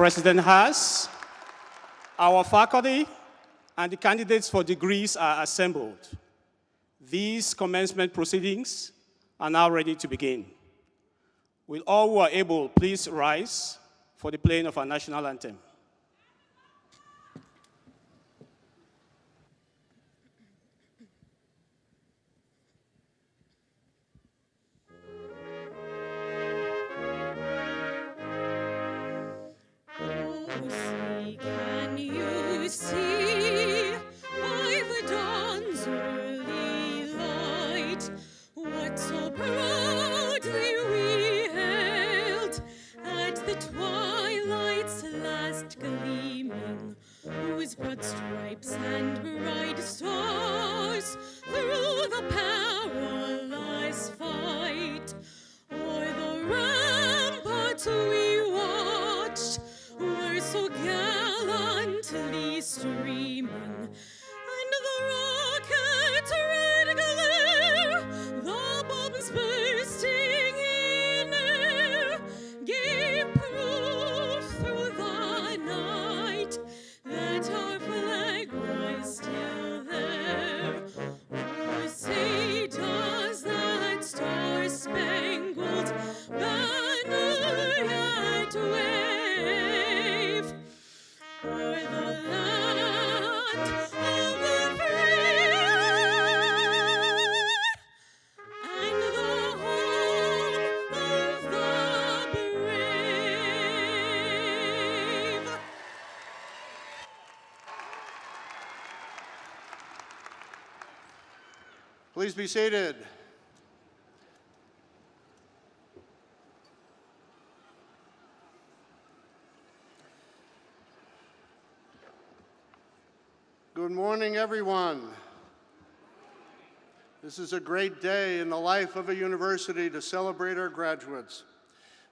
President Has, our faculty, and the candidates for degrees are assembled. These commencement proceedings are now ready to begin. Will all who are able please rise for the playing of our national anthem? broad stripes and bright stars through the perilous fight. O'er the ramparts we watched were so gallantly streaming, and the rocket's red glare, the bombs bursting in air, gave proof through the night that our flag was still there. Oh, say does that star-spangled banner yet wave o'er the land of the free and the home of the brave? Please be seated. Good morning, everyone. This is a great day in the life of a university to celebrate our graduates.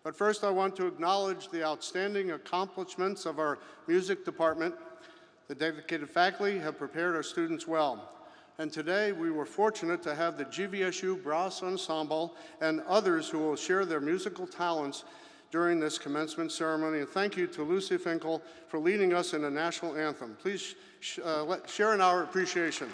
But first, I want to acknowledge the outstanding accomplishments of our music department. The dedicated faculty have prepared our students well. And today, we were fortunate to have the GVSU Brass Ensemble and others who will share their musical talents during this commencement ceremony. And thank you to Lucy Finkel for leading us in the national anthem. Please share in our appreciation.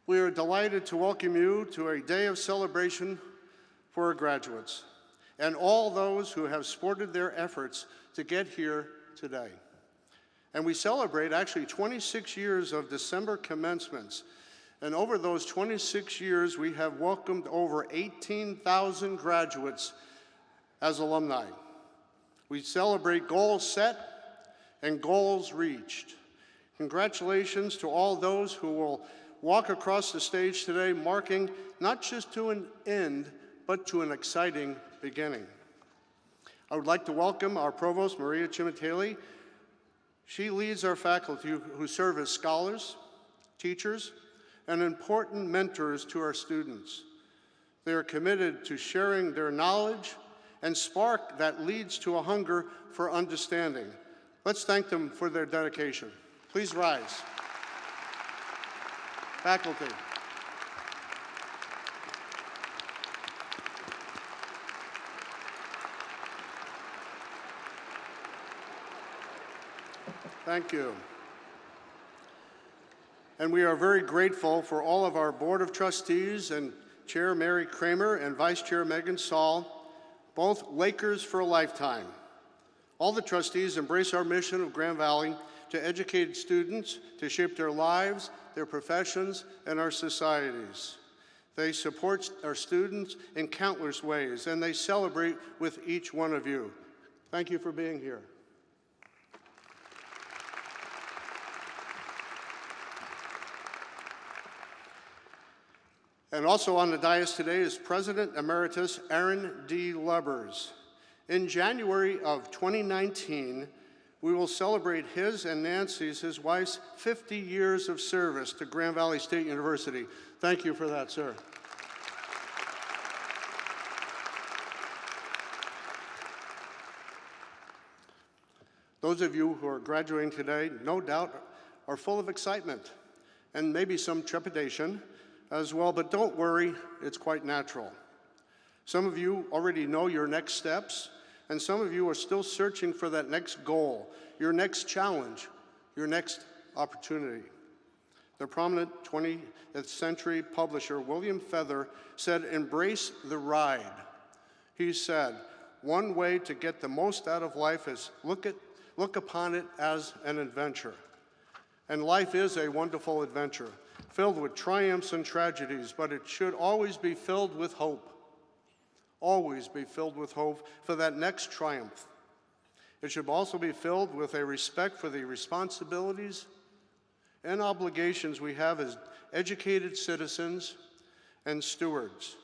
We are delighted to welcome you to a day of celebration for our graduates and all those who have supported their efforts to get here today. And we celebrate actually 26 years of December commencements. And over those 26 years, we have welcomed over 18,000 graduates as alumni. We celebrate goals set and goals reached. Congratulations to all those who will walk across the stage today, marking not just to an end, but to an exciting beginning. I would like to welcome our Provost, Maria Cimitali. She leads our faculty who serve as scholars, teachers, and important mentors to our students. They are committed to sharing their knowledge and spark that leads to a hunger for understanding. Let's thank them for their dedication. Please rise. Faculty. Thank you. And we are very grateful for all of our Board of Trustees and Chair Mary Kramer and Vice Chair Megan Saul, both Lakers for a lifetime. All the trustees embrace our mission of Grand Valley to educate students to shape their lives, their professions, and our societies. They support our students in countless ways, and they celebrate with each one of you. Thank you for being here. And also on the dais today is President Emeritus Aaron D. Lubbers. In January of 2019, we will celebrate his and Nancy's, his wife's, 50 years of service to Grand Valley State University. Thank you for that, sir. Those of you who are graduating today, no doubt, are full of excitement and maybe some trepidation as well, but don't worry, it's quite natural. Some of you already know your next steps, and some of you are still searching for that next goal, your next challenge, your next opportunity. The prominent 20th century publisher, William Feather, said, "Embrace the ride." He said, "One way to get the most out of life is look upon it as an adventure." And life is a wonderful adventure, filled with triumphs and tragedies, but it should always be filled with hope. Always be filled with hope for that next triumph. It should also be filled with a respect for the responsibilities and obligations we have as educated citizens and stewards.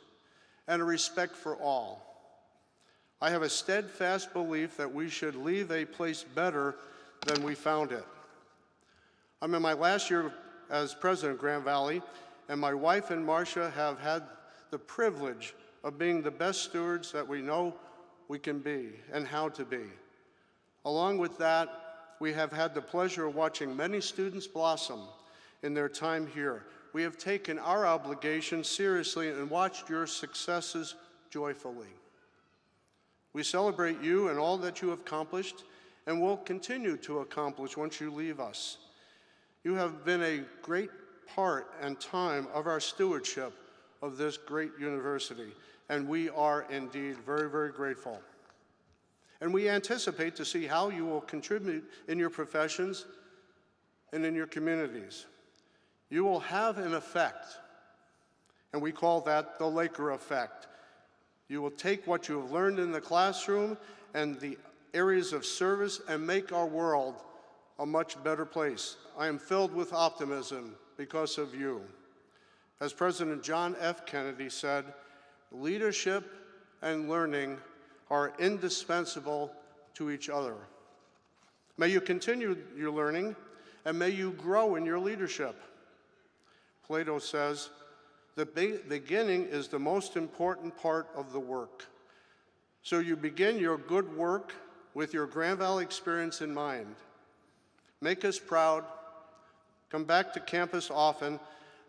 and a respect for all. I have a steadfast belief that we should leave a place better than we found it. I'm in my last year as president of Grand Valley, and my wife and Marcia have had the privilege of being the best stewards that we know we can be and how to be. Along with that, we have had the pleasure of watching many students blossom in their time here. We have taken our obligation seriously and watched your successes joyfully. We celebrate you and all that you have accomplished and will continue to accomplish once you leave us. You have been a great part and time of our stewardship of this great university, and we are indeed very, very grateful. And we anticipate to see how you will contribute in your professions and in your communities. You will have an effect, and we call that the Laker effect. You will take what you have learned in the classroom and the areas of service and make our world a much better place. I am filled with optimism because of you. As President John F. Kennedy said, leadership and learning are indispensable to each other. May you continue your learning, and may you grow in your leadership. Plato says, the beginning is the most important part of the work. So you begin your good work with your Grand Valley experience in mind. Make us proud, come back to campus often,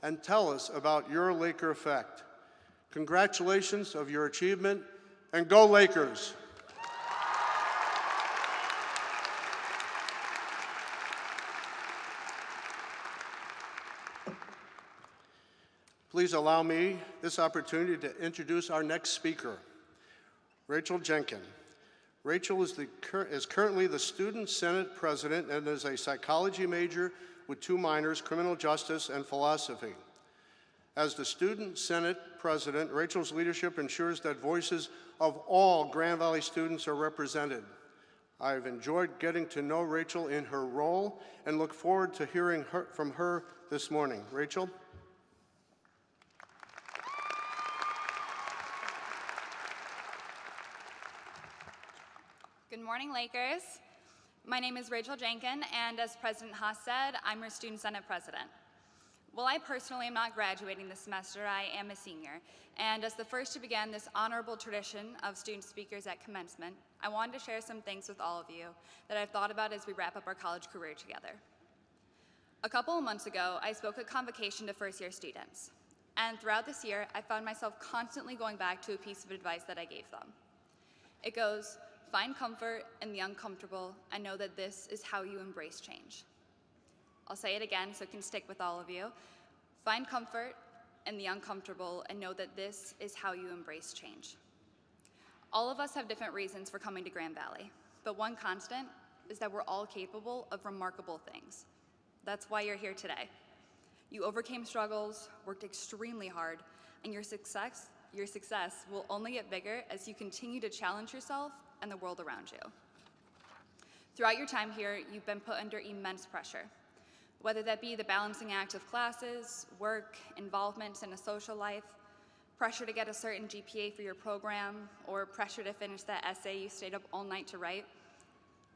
and tell us about your Laker effect. Congratulations of your achievement, and go Lakers! Please allow me this opportunity to introduce our next speaker, Rachel Jenkin. Rachel is currently the Student Senate President and is a psychology major with 2 minors, criminal justice and philosophy. As the Student Senate President, Rachel's leadership ensures that voices of all Grand Valley students are represented. I've enjoyed getting to know Rachel in her role and look forward to hearing from her this morning. Rachel? Good morning, Lakers. My name is Rachel Jenkin, and as President Haas said, I'm your Student Senate President. While I personally am not graduating this semester, I am a senior, and as the first to begin this honorable tradition of student speakers at commencement, I wanted to share some things with all of you that I've thought about as we wrap up our college career together. A couple of months ago, I spoke at convocation to first-year students, and throughout this year, I found myself constantly going back to a piece of advice that I gave them. It goes, find comfort in the uncomfortable and know that this is how you embrace change. I'll say it again so it can stick with all of you. Find comfort in the uncomfortable and know that this is how you embrace change. All of us have different reasons for coming to Grand Valley, but one constant is that we're all capable of remarkable things. That's why you're here today. You overcame struggles, worked extremely hard, and your success will only get bigger as you continue to challenge yourself and the world around you. Throughout your time here, you've been put under immense pressure, whether that be the balancing act of classes, work, involvement in a social life, pressure to get a certain GPA for your program, or pressure to finish that essay you stayed up all night to write.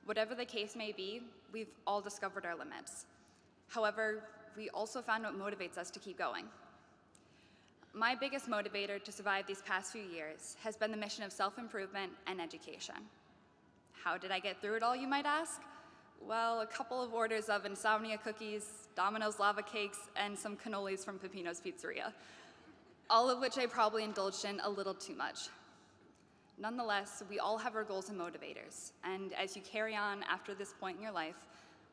Whatever the case may be, we've all discovered our limits. However, we also found what motivates us to keep going. My biggest motivator to survive these past few years has been the mission of self-improvement and education. How did I get through it all, you might ask? Well, a couple of orders of Insomnia cookies, Domino's lava cakes, and some cannolis from Peppino's Pizzeria, all of which I probably indulged in a little too much. Nonetheless, we all have our goals and motivators, and as you carry on after this point in your life,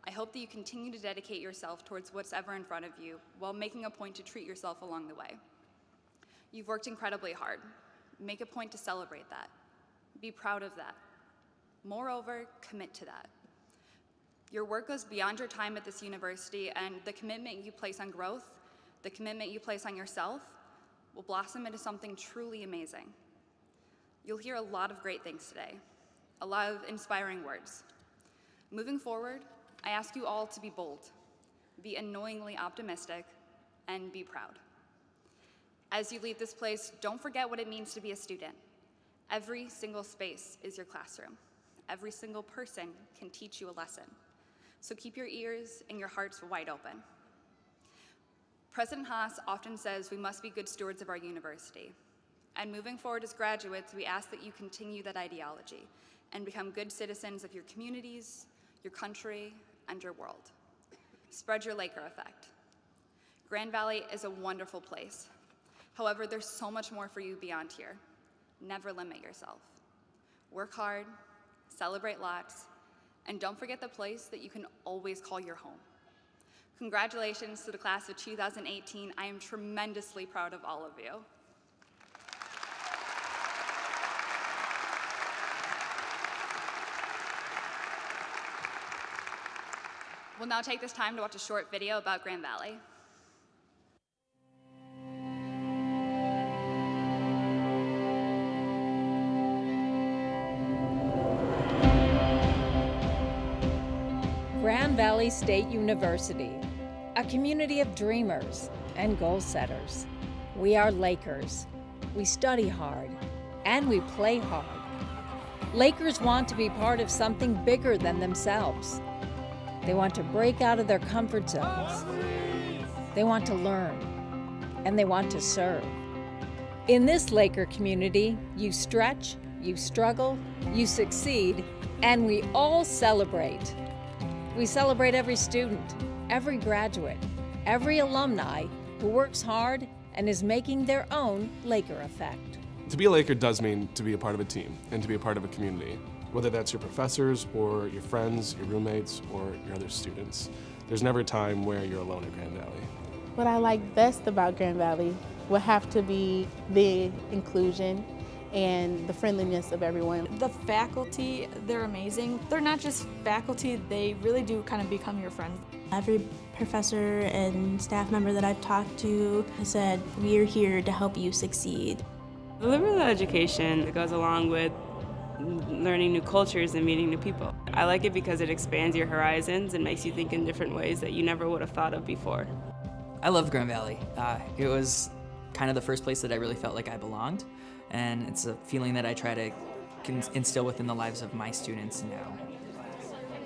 I hope that you continue to dedicate yourself towards what's ever in front of you while making a point to treat yourself along the way. You've worked incredibly hard. Make a point to celebrate that. Be proud of that. Moreover, commit to that. Your work goes beyond your time at this university, and the commitment you place on growth, the commitment you place on yourself, will blossom into something truly amazing. You'll hear a lot of great things today, a lot of inspiring words. Moving forward, I ask you all to be bold, be annoyingly optimistic, and be proud. As you leave this place, don't forget what it means to be a student. Every single space is your classroom. Every single person can teach you a lesson. So keep your ears and your hearts wide open. President Haas often says we must be good stewards of our university. And moving forward as graduates, we ask that you continue that ideology and become good citizens of your communities, your country, and your world. Spread your Laker effect. Grand Valley is a wonderful place. However, there's so much more for you beyond here. Never limit yourself. Work hard, celebrate lots, and don't forget the place that you can always call your home. Congratulations to the class of 2018. I am tremendously proud of all of you. We'll now take this time to watch a short video about Grand Valley. Grand Valley State University, a community of dreamers and goal setters. We are Lakers. We study hard and we play hard. Lakers want to be part of something bigger than themselves. They want to break out of their comfort zones. They want to learn and they want to serve. In this Laker community, you stretch, you struggle, you succeed, and we all celebrate. We celebrate every student, every graduate, every alumni who works hard and is making their own Laker effect. To be a Laker does mean to be a part of a team and to be a part of a community, whether that's your professors or your friends, your roommates, or your other students. There's never a time where you're alone at Grand Valley. What I like best about Grand Valley would have to be the inclusion and the friendliness of everyone. The faculty, they're amazing. They're not just faculty, they really do kind of become your friends. Every professor and staff member that I've talked to has said, we are here to help you succeed. The liberal education that goes along with learning new cultures and meeting new people. I like it because it expands your horizons and makes you think in different ways that you never would have thought of before. I love Grand Valley. It was kind of the first place that I really felt like I belonged. And it's a feeling that I try to instill within the lives of my students now.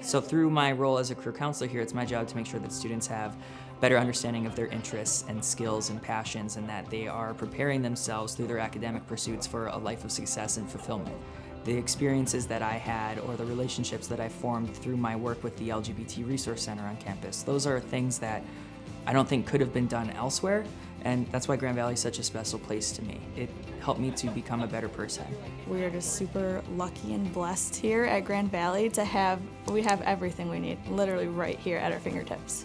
So through my role as a career counselor here, it's my job to make sure that students have better understanding of their interests and skills and passions, and that they are preparing themselves through their academic pursuits for a life of success and fulfillment. The experiences that I had or the relationships that I formed through my work with the LGBT Resource Center on campus, those are things that I don't think could have been done elsewhere. And that's why Grand Valley is such a special place to me. It helped me to become a better person. We are just super lucky and blessed here at Grand Valley to have everything we need, literally right here at our fingertips.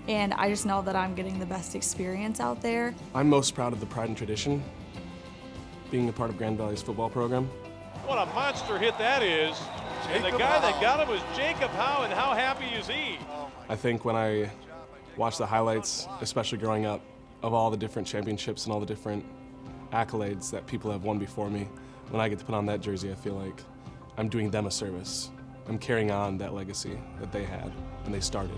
And I just know that I'm getting the best experience out there. I'm most proud of the pride and tradition, being a part of Grand Valley's football program. What a monster hit that is. And the guy that got him was Jacob Howe, and how happy is he? I think when I watch the highlights, especially growing up, of all the different championships and all the different accolades that people have won before me, when I get to put on that jersey, I feel like I'm doing them a service. I'm carrying on that legacy that they had and they started.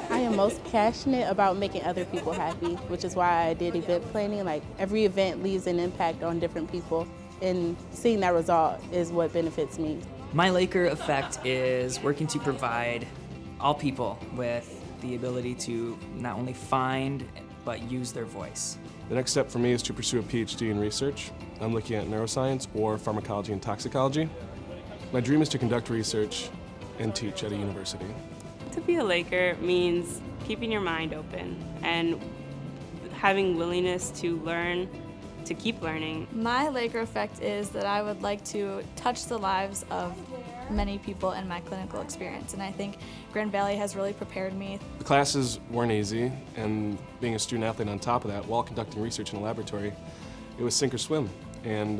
I am most passionate about making other people happy, which is why I did event planning. Like, every event leaves an impact on different people, and seeing that result is what benefits me. My Laker effect is working to provide all people with the ability to not only find but use their voice. The next step for me is to pursue a PhD in research. I'm looking at neuroscience or pharmacology and toxicology. My dream is to conduct research and teach at a university. To be a Laker means keeping your mind open and having willingness to learn, to keep learning. My Laker effect is that I would like to touch the lives of many people in my clinical experience, and I think Grand Valley has really prepared me. The classes weren't easy, and being a student athlete on top of that, while conducting research in a laboratory, it was sink or swim, and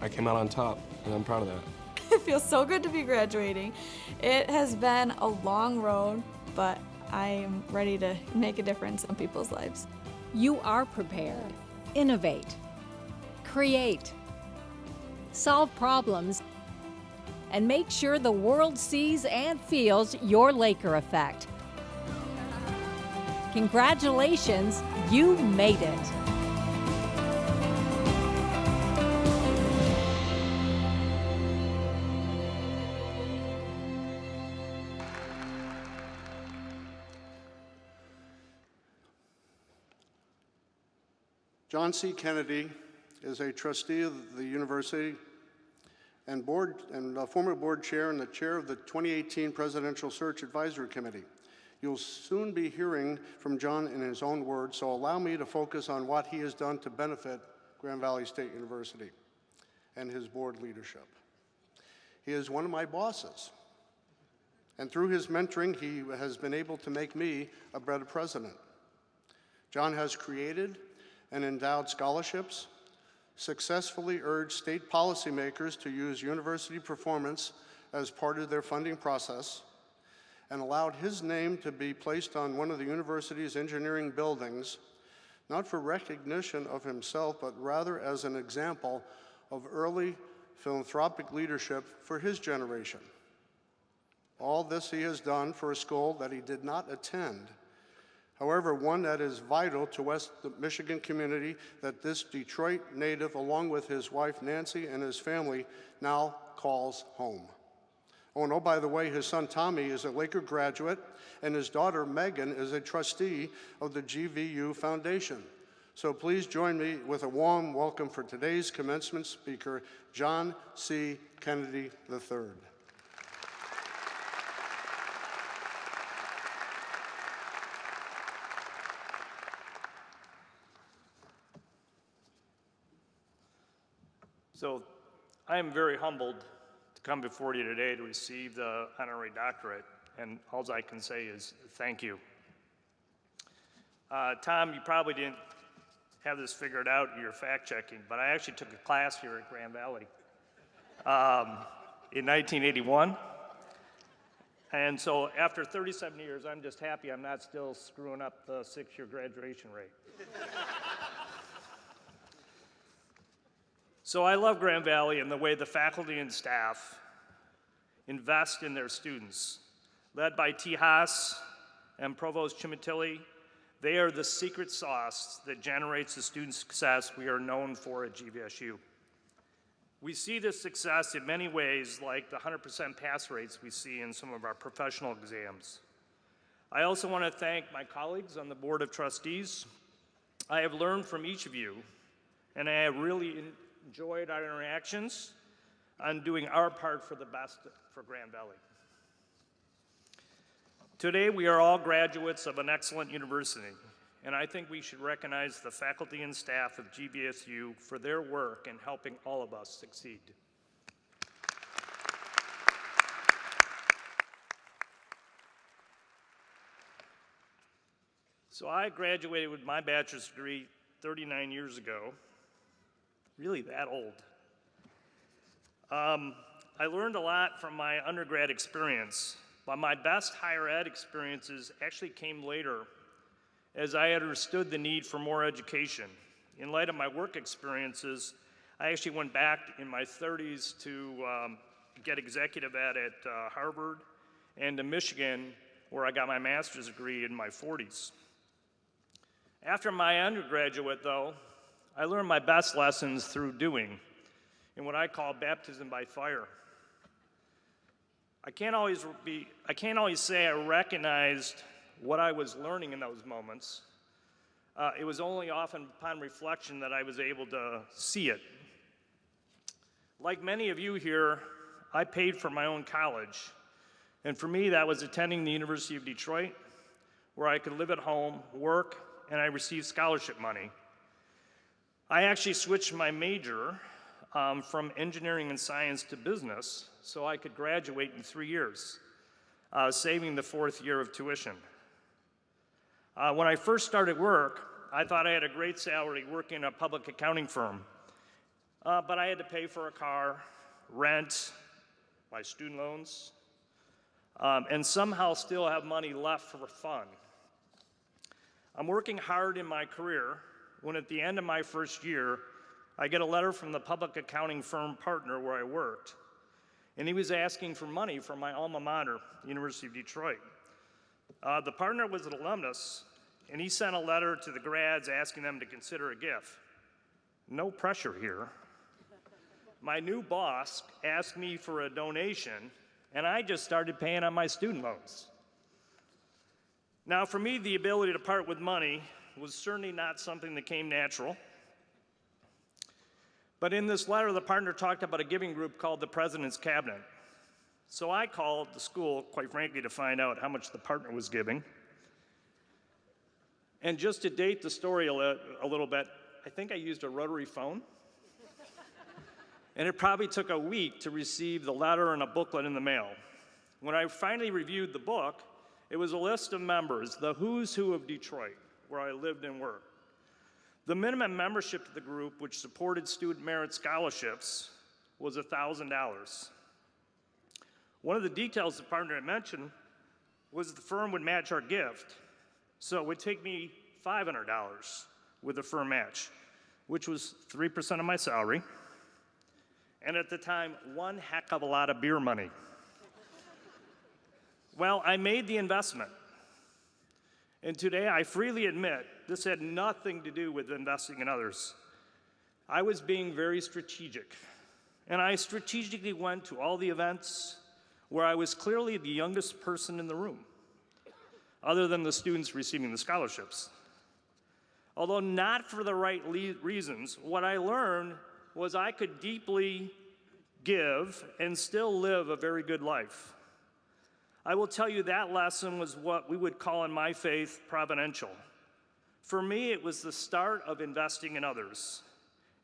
I came out on top, and I'm proud of that. It feels so good to be graduating. It has been a long road, but I am ready to make a difference in people's lives. You are prepared. Innovate. Create. Solve problems. And make sure the world sees and feels your Laker effect. Congratulations, You made it. John C. Kennedy is a trustee of the university and former board chair and the chair of the 2018 Presidential Search Advisory Committee. You'll soon be hearing from John in his own words, so allow me to focus on what he has done to benefit Grand Valley State University and his board leadership. He is one of my bosses, and through his mentoring, he has been able to make me a better president. John has created and endowed scholarships, successfully urged state policymakers to use university performance as part of their funding process, and allowed his name to be placed on one of the university's engineering buildings, not for recognition of himself, but rather as an example of early philanthropic leadership for his generation. All this he has done for a school that he did not attend. However, one that is vital to West Michigan community that this Detroit native, along with his wife Nancy and his family, now calls home. Oh, and by the way, his son Tommy is a Laker graduate, and his daughter Megan is a trustee of the GVU Foundation. So please join me with a warm welcome for today's commencement speaker, John C. Kennedy III. So I am very humbled to come before you today to receive the honorary doctorate, and all I can say is thank you. Tom, you probably didn't have this figured out in your fact checking, but I actually took a class here at Grand Valley in 1981. And so after 37 years, I'm just happy I'm not still screwing up the 6-year graduation rate. So I love Grand Valley and the way the faculty and staff invest in their students. Led by T. Haas and Provost Chimitilli, they are the secret sauce that generates the student success we are known for at GVSU. We see this success in many ways, like the 100% pass rates we see in some of our professional exams. I also want to thank my colleagues on the Board of Trustees. I have learned from each of you, and I have really enjoyed our interactions on doing our part for the best for Grand Valley. Today, we are all graduates of an excellent university, and I think we should recognize the faculty and staff of GVSU for their work in helping all of us succeed. So I graduated with my bachelor's degree 39 years ago, really that old. I learned a lot from my undergrad experience, but my best higher ed experiences actually came later as I understood the need for more education. In light of my work experiences, I actually went back in my 30s to get executive ed at Harvard and to Michigan, where I got my master's degree in my 40s. After my undergraduate, though, I learned my best lessons through doing, in what I call baptism by fire. I can't always say I recognized what I was learning in those moments. It was only often upon reflection that I was able to see it. Like many of you here, I paid for my own college. And for me, that was attending the University of Detroit, where I could live at home, work, and I received scholarship money. I actually switched my major from engineering and science to business so I could graduate in 3 years, saving the 4th year of tuition. When I first started work, I thought I had a great salary working in a public accounting firm, but I had to pay for a car, rent, my student loans, and somehow still have money left for fun. I'm working hard in my career when at the end of my first year, I get a letter from the public accounting firm partner where I worked, and he was asking for money from my alma mater, University of Detroit. The partner was an alumnus. and he sent a letter to the grads asking them to consider a gift. No pressure here. My new boss asked me for a donation, and I just started paying on my student loans. Now, for me, the ability to part with money was certainly not something that came natural. But in this letter, the partner talked about a giving group called the President's Cabinet. So I called the school, quite frankly, to find out how much the partner was giving. And just to date the story a little bit, I think I used a rotary phone. And it probably took a week to receive the letter and a booklet in the mail. When I finally reviewed the book, it was a list of members, the who's who of Detroit, where I lived and worked. The minimum membership to the group, which supported student merit scholarships, was $1,000. One of the details the partner had mentioned was the firm would match our gift. So it would take me $500 with a firm match, which was 3% of my salary, and at the time, one heck of a lot of beer money. Well, I made the investment. And today, I freely admit, this had nothing to do with investing in others. I was being very strategic. And I strategically went to all the events where I was clearly the youngest person in the room, other than the students receiving the scholarships. Although not for the right reasons, what I learned was I could deeply give and still live a very good life. I will tell you that lesson was what we would call in my faith providential. For me, it was the start of investing in others,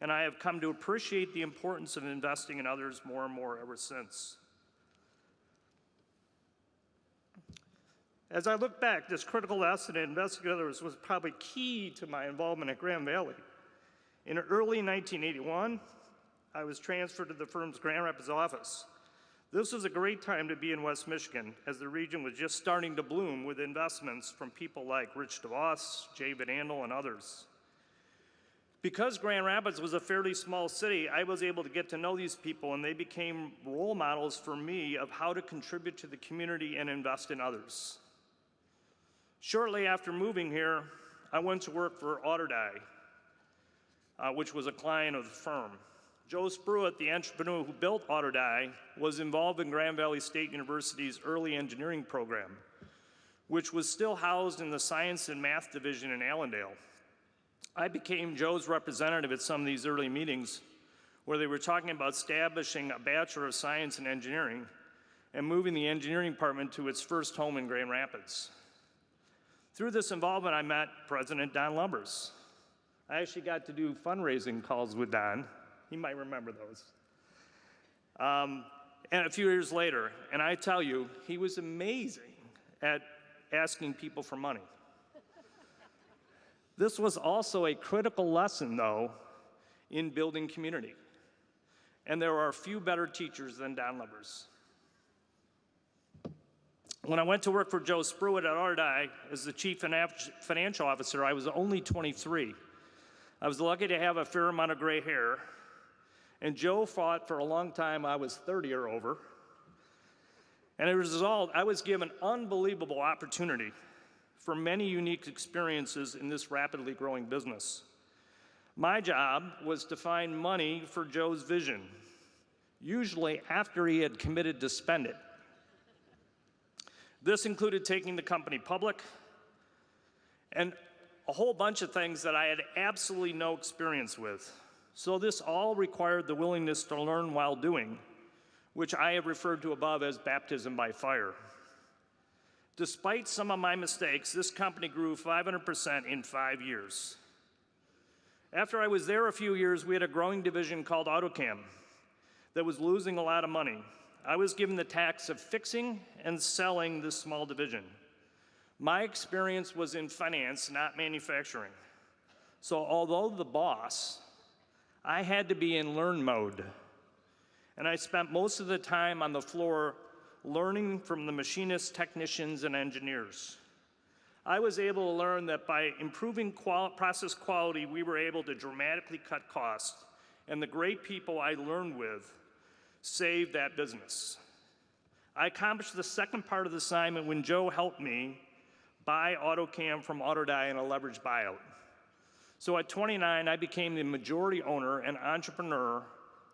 and I have come to appreciate the importance of investing in others more and more ever since. As I look back, this critical lesson in investing in others was probably key to my involvement at Grand Valley. In early 1981, I was transferred to the firm's Grand Rapids office. This was a great time to be in West Michigan, as the region was just starting to bloom with investments from people like Rich DeVos, Jay Van Andel, and others. Because Grand Rapids was a fairly small city, I was able to get to know these people, and they became role models for me of how to contribute to the community and invest in others. Shortly after moving here, I went to work for Autodye, which was a client of the firm. Joe Spruitt, the entrepreneur who built Autodye, was involved in Grand Valley State University's early engineering program, which was still housed in the Science and Math Division in Allendale. I became Joe's representative at some of these early meetings where they were talking about establishing a Bachelor of Science in Engineering and moving the engineering department to its first home in Grand Rapids. Through this involvement, I met President Don Lumbers. I actually got to do fundraising calls with Don. He might remember those. And a few years later, and I tell you, he was amazing at asking people for money. This was also a critical lesson, though, in building community. And there are few better teachers than Don Lumbers. When I went to work for Joe Spruitt at Autodye as the chief financial officer, I was only 23. I was lucky to have a fair amount of gray hair, and Joe thought for a long time I was 30 or over. And as a result, I was given unbelievable opportunity for many unique experiences in this rapidly growing business. My job was to find money for Joe's vision, usually after he had committed to spend it. This included taking the company public and a whole bunch of things that I had absolutely no experience with. So this all required the willingness to learn while doing, which I have referred to above as baptism by fire. Despite some of my mistakes, this company grew 500% in 5 years. After I was there a few years, we had a growing division called AutoCam that was losing a lot of money. I was given the task of fixing and selling this small division. My experience was in finance, not manufacturing. So although the boss, I had to be in learn mode. And I spent most of the time on the floor learning from the machinists, technicians, and engineers. I was able to learn that by improving process quality, we were able to dramatically cut costs, and the great people I learned with saved that business. I accomplished the second part of the assignment when Joe helped me buy AutoCam from Autodie in a leveraged buyout. So at 29, I became the majority owner and entrepreneur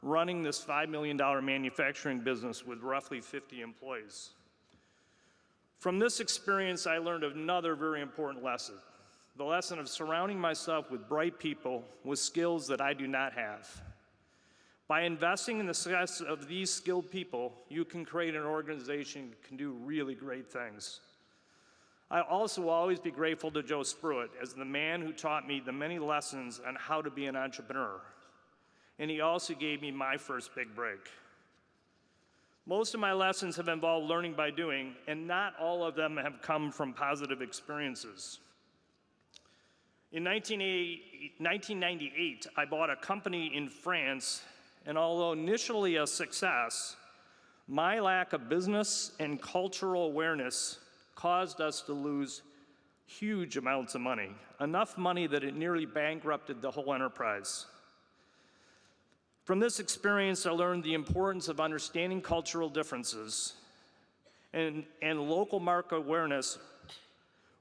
running this $5 million manufacturing business with roughly 50 employees. From this experience, I learned another very important lesson, the lesson of surrounding myself with bright people with skills that I do not have. By investing in the success of these skilled people, you can create an organization that can do really great things. I also will always be grateful to Joe Spruitt as the man who taught me the many lessons on how to be an entrepreneur. And he also gave me my first big break. Most of my lessons have involved learning by doing, and not all of them have come from positive experiences. In 1998, I bought a company in France, and although initially a success, my lack of business and cultural awareness caused us to lose huge amounts of money, enough money that it nearly bankrupted the whole enterprise. From this experience, I learned the importance of understanding cultural differences and local market awareness,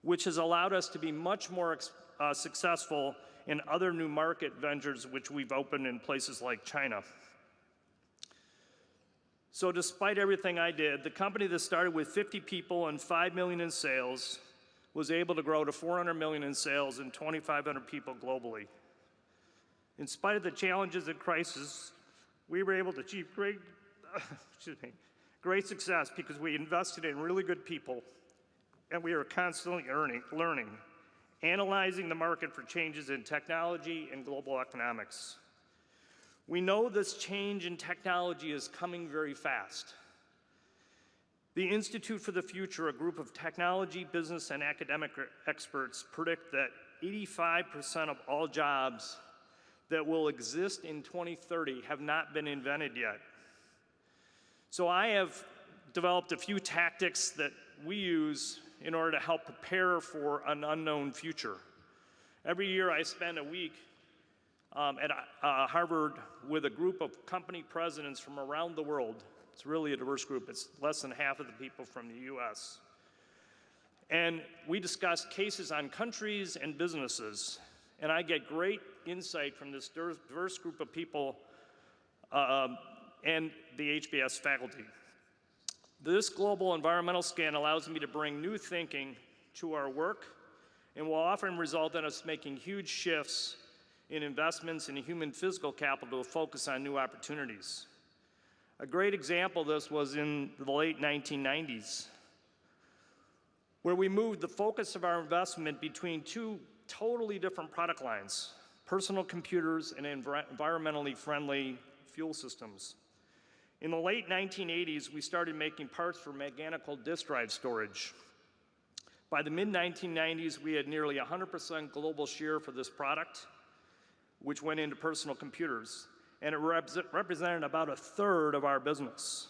which has allowed us to be much more successful in other new market ventures which we've opened in places like China. So despite everything I did, the company that started with 50 people and $5 million in sales was able to grow to $400 million in sales and 2,500 people globally. In spite of the challenges and crisis, we were able to achieve great success because we invested in really good people, and we are constantly learning, analyzing the market for changes in technology and global economics. We know this change in technology is coming very fast. The Institute for the Future, a group of technology, business, and academic experts, predict that 85% of all jobs that will exist in 2030 have not been invented yet. So I have developed a few tactics that we use in order to help prepare for an unknown future. Every year I spend a week at Harvard with a group of company presidents from around the world. It's really a diverse group. It's less than half of the people from the US. And we discuss cases on countries and businesses. And I get great insight from this diverse group of people and the HBS faculty. This global environmental scan allows me to bring new thinking to our work and will often result in us making huge shifts in investments in human physical capital to focus on new opportunities. A great example of this was in the late 1990s, where we moved the focus of our investment between two totally different product lines, personal computers and environmentally friendly fuel systems. In the late 1980s, we started making parts for mechanical disk drive storage. By the mid-1990s, we had nearly 100% global share for this product, which went into personal computers, and it represented about a third of our business.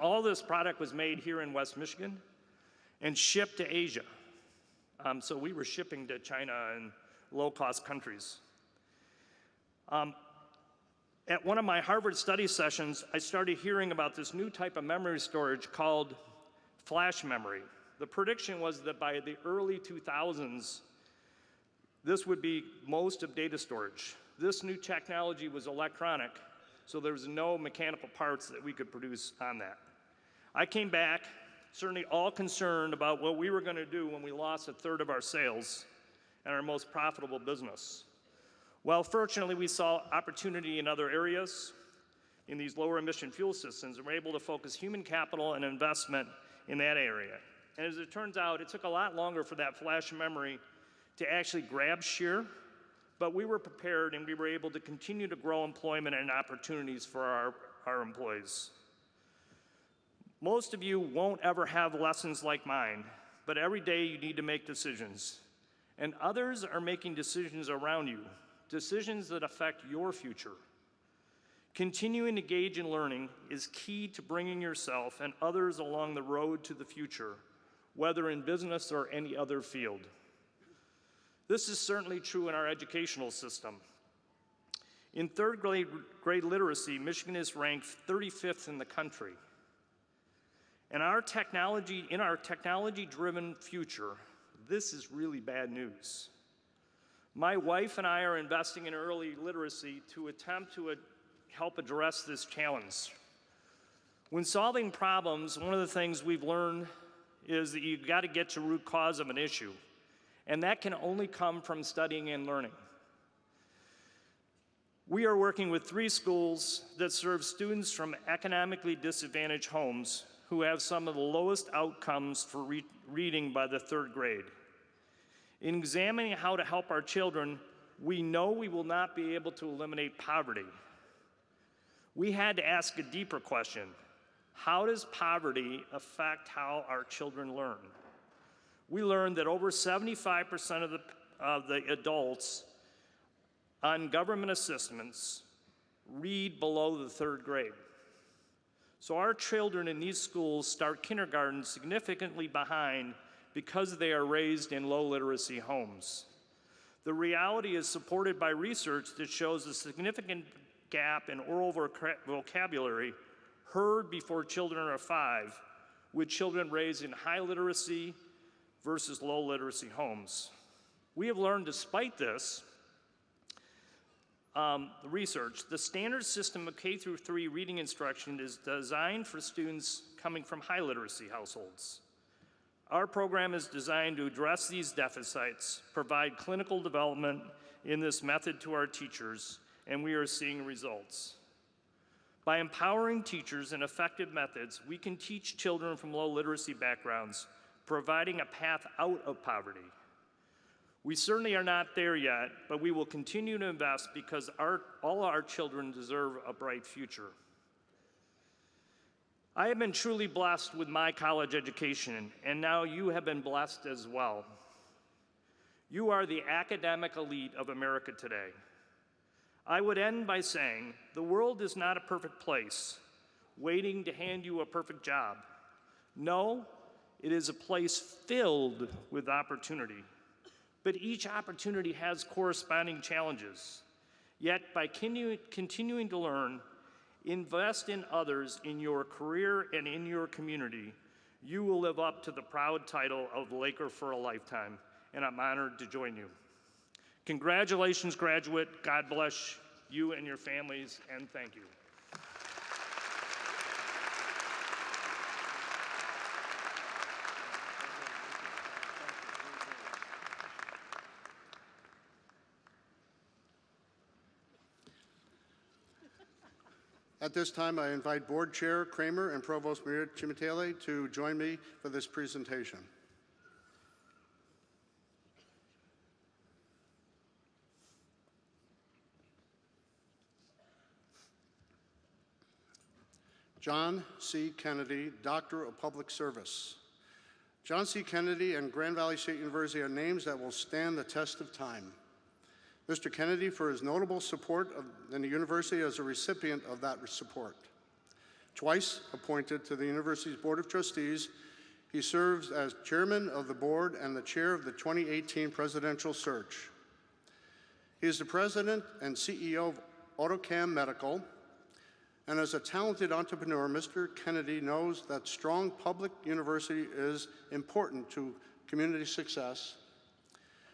All this product was made here in West Michigan and shipped to Asia. So we were shipping to China and low-cost countries. At one of my Harvard study sessions, I started hearing about this new type of memory storage called flash memory. The prediction was that by the early 2000s, this would be most of data storage. This new technology was electronic, so there was no mechanical parts that we could produce on that. I came back, certainly all concerned about what we were going to do when we lost a third of our sales and our most profitable business. Well, fortunately, we saw opportunity in other areas in these lower emission fuel systems, and we're able to focus human capital and investment in that area. And as it turns out, it took a lot longer for that flash memory to actually grab share, but we were prepared and we were able to continue to grow employment and opportunities for our employees. Most of you won't ever have lessons like mine, but every day you need to make decisions. And others are making decisions around you, decisions that affect your future. Continuing to engage in learning is key to bringing yourself and others along the road to the future, whether in business or any other field. This is certainly true in our educational system. In third grade literacy, Michigan is ranked 35th in the country. And in our technology-driven future, this is really bad news. My wife and I are investing in early literacy to attempt to help address this challenge. When solving problems, one of the things we've learned is that you've got to get to the root cause of an issue, and that can only come from studying and learning. We are working with 3 schools that serve students from economically disadvantaged homes who have some of the lowest outcomes for reading by the 3rd grade. In examining how to help our children, we know we will not be able to eliminate poverty. We had to ask a deeper question. How does poverty affect how our children learn? We learned that over 75% of the adults on government assistance read below the 3rd grade. So our children in these schools start kindergarten significantly behind because they are raised in low literacy homes. The reality is supported by research that shows a significant gap in oral vocabulary heard before children are 5, with children raised in high literacy versus low literacy homes. We have learned despite this, the research, the standard system of K through 3 reading instruction is designed for students coming from high literacy households. Our program is designed to address these deficits, provide clinical development in this method to our teachers, and we are seeing results. By empowering teachers in effective methods, we can teach children from low literacy backgrounds, providing a path out of poverty. We certainly are not there yet, but we will continue to invest because all our children deserve a bright future. I have been truly blessed with my college education, and now you have been blessed as well. You are the academic elite of America today. I would end by saying, the world is not a perfect place, waiting to hand you a perfect job. No, it is a place filled with opportunity. But each opportunity has corresponding challenges. Yet by continuing to learn, invest in others in your career and in your community, you will live up to the proud title of Laker for a lifetime, and I'm honored to join you. Congratulations, graduate. God bless you and your families, and thank you. At this time, I invite Board Chair Kramer and Provost Maria Cimitele to join me for this presentation. John C. Kennedy, Doctor of Public Service. John C. Kennedy and Grand Valley State University are names that will stand the test of time. Mr. Kennedy, for his notable support in the university, as a recipient of that support. Twice appointed to the university's Board of Trustees, he serves as chairman of the board and the chair of the 2018 presidential search. He is the president and CEO of AutoCam Medical, and as a talented entrepreneur, Mr. Kennedy knows that strong public university is important to community success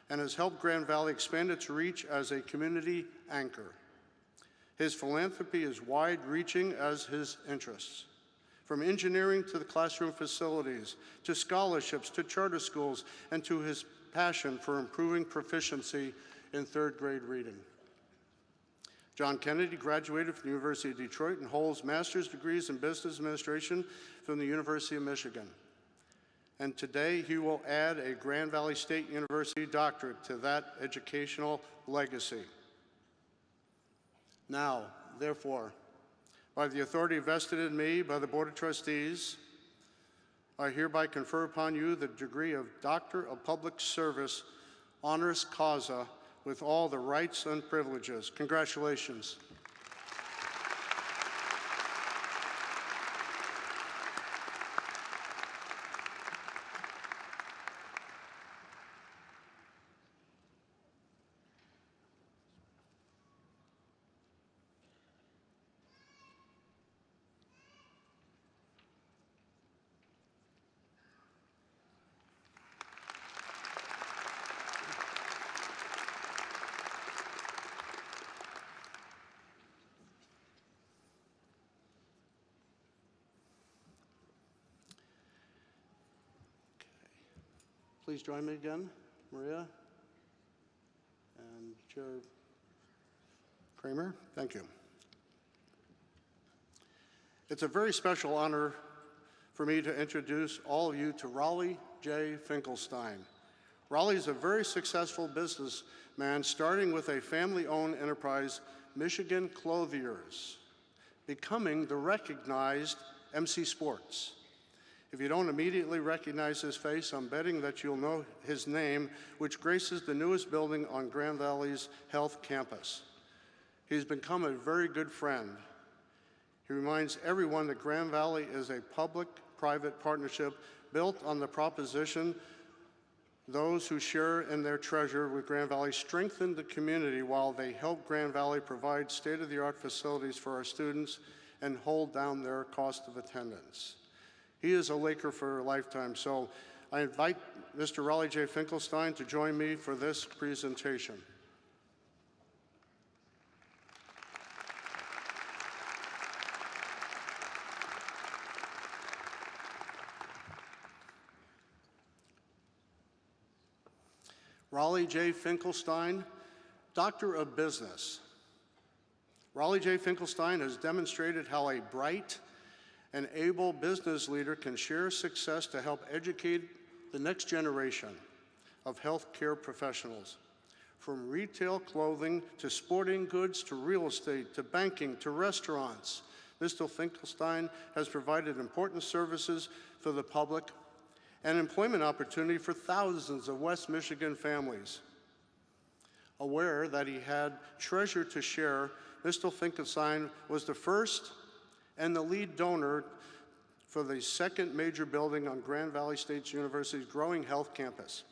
and has helped Grand Valley expand its reach as a community anchor. His philanthropy is wide-reaching as his interests. From engineering to the classroom facilities, to scholarships, to charter schools, and to his passion for improving proficiency in 3rd grade reading. John Kennedy graduated from the University of Detroit and holds master's degrees in business administration from the University of Michigan. And today he will add a Grand Valley State University doctorate to that educational legacy. Now, therefore, by the authority vested in me by the Board of Trustees, I hereby confer upon you the degree of Doctor of Public Service, honoris causa, with all the rights and privileges. Congratulations. Please join me again, Maria and Chair Kramer. Thank you. It's a very special honor for me to introduce all of you to Raleigh J. Finkelstein. Raleigh is a very successful businessman, starting with a family-owned enterprise, Michigan Clothiers, becoming the recognized MC Sports. If you don't immediately recognize his face, I'm betting that you'll know his name, which graces the newest building on Grand Valley's Health Campus. He's become a very good friend. He reminds everyone that Grand Valley is a public-private partnership built on the proposition those who share in their treasure with Grand Valley strengthen the community while they help Grand Valley provide state-of-the-art facilities for our students and hold down their cost of attendance. He is a Laker for a lifetime, so I invite Mr. Raleigh J. Finkelstein to join me for this presentation. Raleigh J. Finkelstein, Doctor of Business. Raleigh J. Finkelstein has demonstrated how a bright and able business leader can share success to help educate the next generation of healthcare professionals. From retail clothing to sporting goods to real estate to banking to restaurants, Mr. Finkelstein has provided important services for the public and employment opportunity for thousands of West Michigan families. Aware that he had treasure to share, Mr. Finkelstein was the first and the lead donor for the second major building on Grand Valley State University's growing health campus.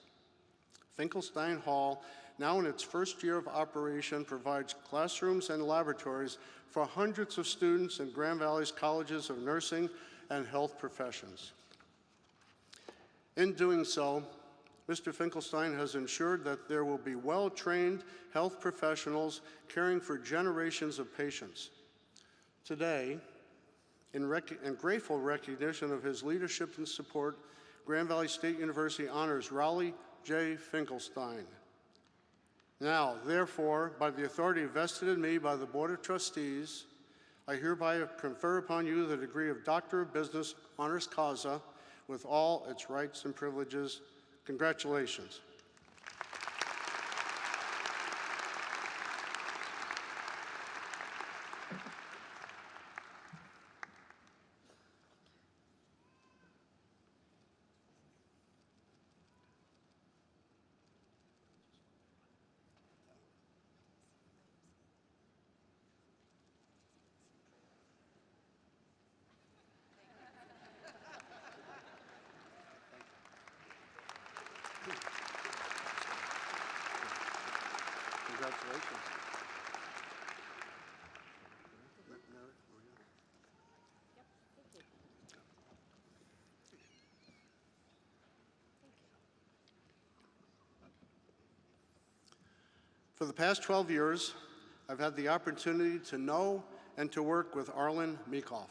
Finkelstein Hall, now in its first year of operation, provides classrooms and laboratories for hundreds of students in Grand Valley's colleges of nursing and health professions. In doing so, Mr. Finkelstein has ensured that there will be well-trained health professionals caring for generations of patients. Today, in grateful recognition of his leadership and support, Grand Valley State University honors Raleigh J. Finkelstein. Now, therefore, by the authority vested in me by the Board of Trustees, I hereby confer upon you the degree of Doctor of Business honoris causa with all its rights and privileges. Congratulations. Congratulations. For the past 12 years, I've had the opportunity to know and to work with Arlen Meekhoff,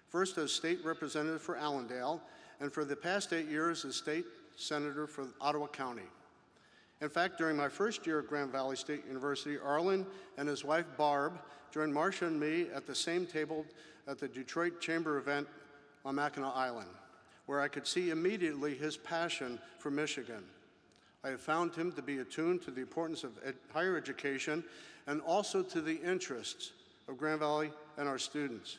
first as state representative for Allendale, and for the past 8 years as state senator for Ottawa County. In fact, during my first year at Grand Valley State University, Arlen and his wife Barb joined Marcia and me at the same table at the Detroit Chamber event on Mackinac Island, where I could see immediately his passion for Michigan. I have found him to be attuned to the importance of higher education and also to the interests of Grand Valley and our students.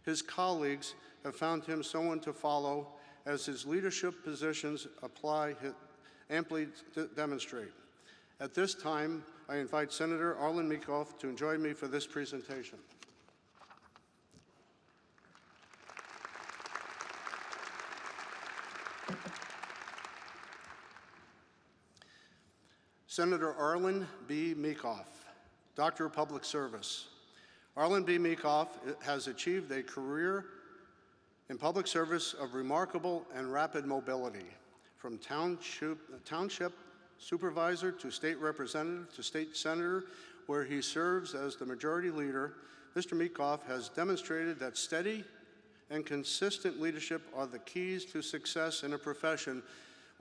His colleagues have found him someone to follow as his leadership positions amply demonstrate. At this time, I invite Senator Arlen Meekhoff to join me for this presentation. Senator Arlen B. Meekhoff, Doctor of Public Service. Arlen B. Meekhoff has achieved a career in public service of remarkable and rapid mobility, from township supervisor to state representative to state senator, where he serves as the majority leader. Mr. Meekhoff has demonstrated that steady and consistent leadership are the keys to success in a profession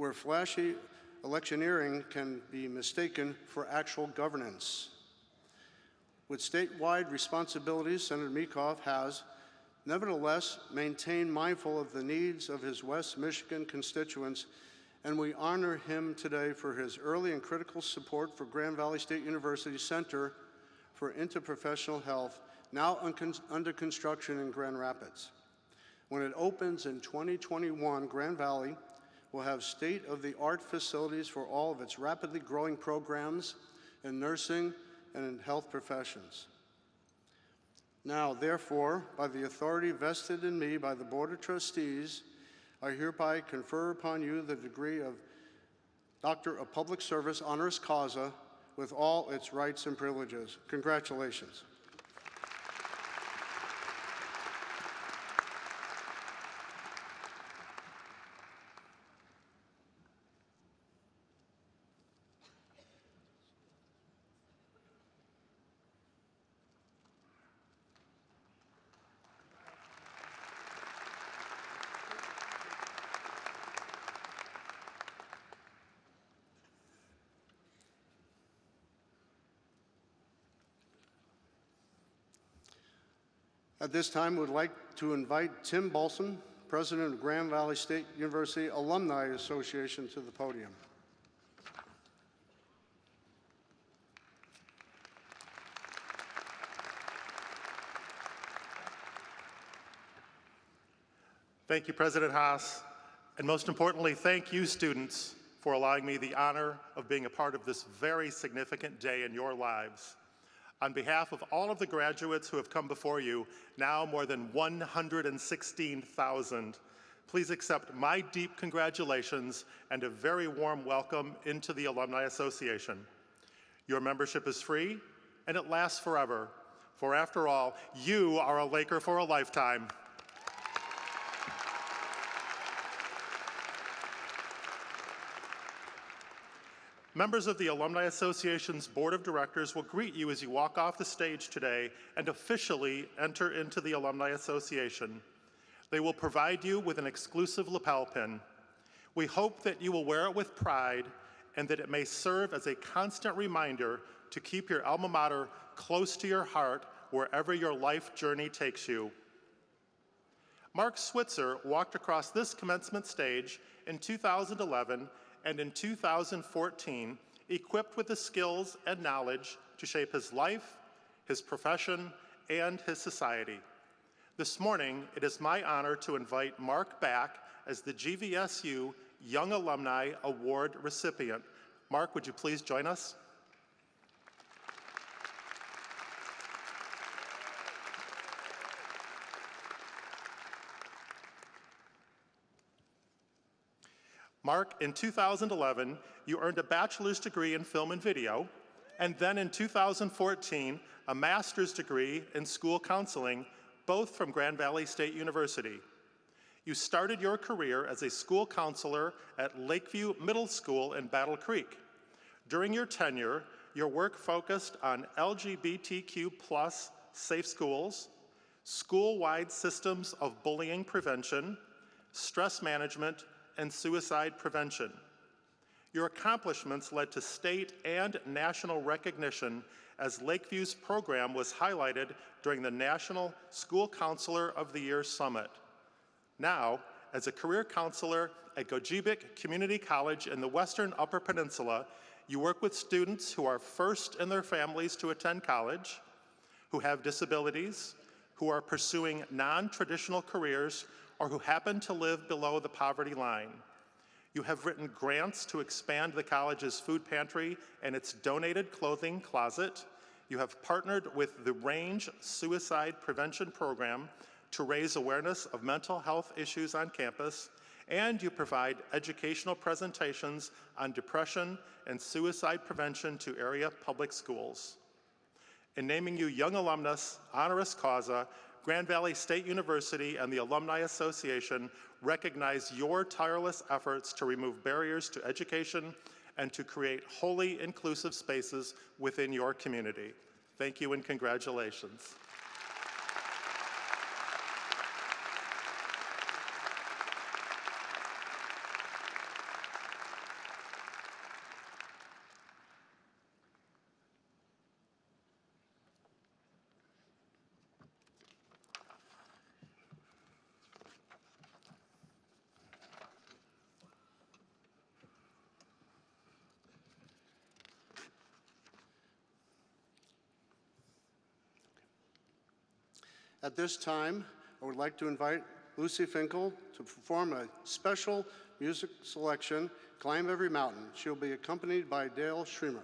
where flashy electioneering can be mistaken for actual governance. With statewide responsibilities, Senator Meekhof has nevertheless maintained mindful of the needs of his West Michigan constituents, and we honor him today for his early and critical support for Grand Valley State University Center for Interprofessional Health, now under construction in Grand Rapids. When it opens in 2021, Grand Valley will have state-of-the-art facilities for all of its rapidly growing programs in nursing and in health professions. Now, therefore, by the authority vested in me by the Board of Trustees, I hereby confer upon you the degree of Doctor of Public Service honoris causa with all its rights and privileges. Congratulations. At this time, we would like to invite Tim Balsam, President of Grand Valley State University Alumni Association, to the podium. Thank you, President Haas, and most importantly, thank you, students, for allowing me the honor of being a part of this very significant day in your lives. On behalf of all of the graduates who have come before you, now more than 116,000, please accept my deep congratulations and a very warm welcome into the Alumni Association. Your membership is free, and it lasts forever, for after all, you are a Laker for a lifetime. Members of the Alumni Association's Board of Directors will greet you as you walk off the stage today and officially enter into the Alumni Association. They will provide you with an exclusive lapel pin. We hope that you will wear it with pride and that it may serve as a constant reminder to keep your alma mater close to your heart wherever your life journey takes you. Mark Switzer walked across this commencement stage in 2011 and in 2014, equipped with the skills and knowledge to shape his life, his profession, and his society. This morning, it is my honor to invite Mark back as the GVSU Young Alumni Award recipient. Mark, would you please join us? Mark, in 2011, you earned a bachelor's degree in film and video, and then in 2014, a master's degree in school counseling, both from Grand Valley State University. You started your career as a school counselor at Lakeview Middle School in Battle Creek. During your tenure, your work focused on LGBTQ+ safe schools, school-wide systems of bullying prevention, stress management, and suicide prevention. Your accomplishments led to state and national recognition as Lakeview's program was highlighted during the National School Counselor of the Year Summit. Now, as a career counselor at Gogebic Community College in the Western Upper Peninsula, you work with students who are first in their families to attend college, who have disabilities, who are pursuing non-traditional careers, or who happen to live below the poverty line. You have written grants to expand the college's food pantry and its donated clothing closet. You have partnered with the Range Suicide Prevention Program to raise awareness of mental health issues on campus, and you provide educational presentations on depression and suicide prevention to area public schools. In naming you Young Alumnus honoris causa, Grand Valley State University and the Alumni Association recognize your tireless efforts to remove barriers to education and to create wholly inclusive spaces within your community. Thank you and congratulations. At this time, I would like to invite Lucy Finkel to perform a special music selection, Climb Every Mountain. She'll be accompanied by Dale Schremer.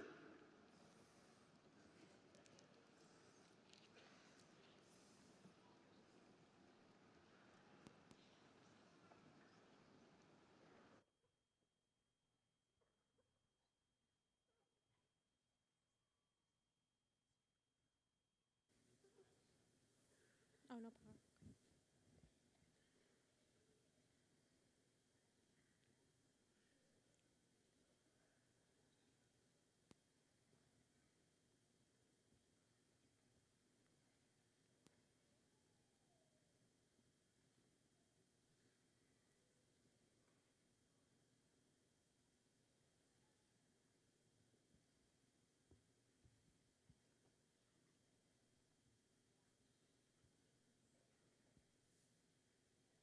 Oh, no problem.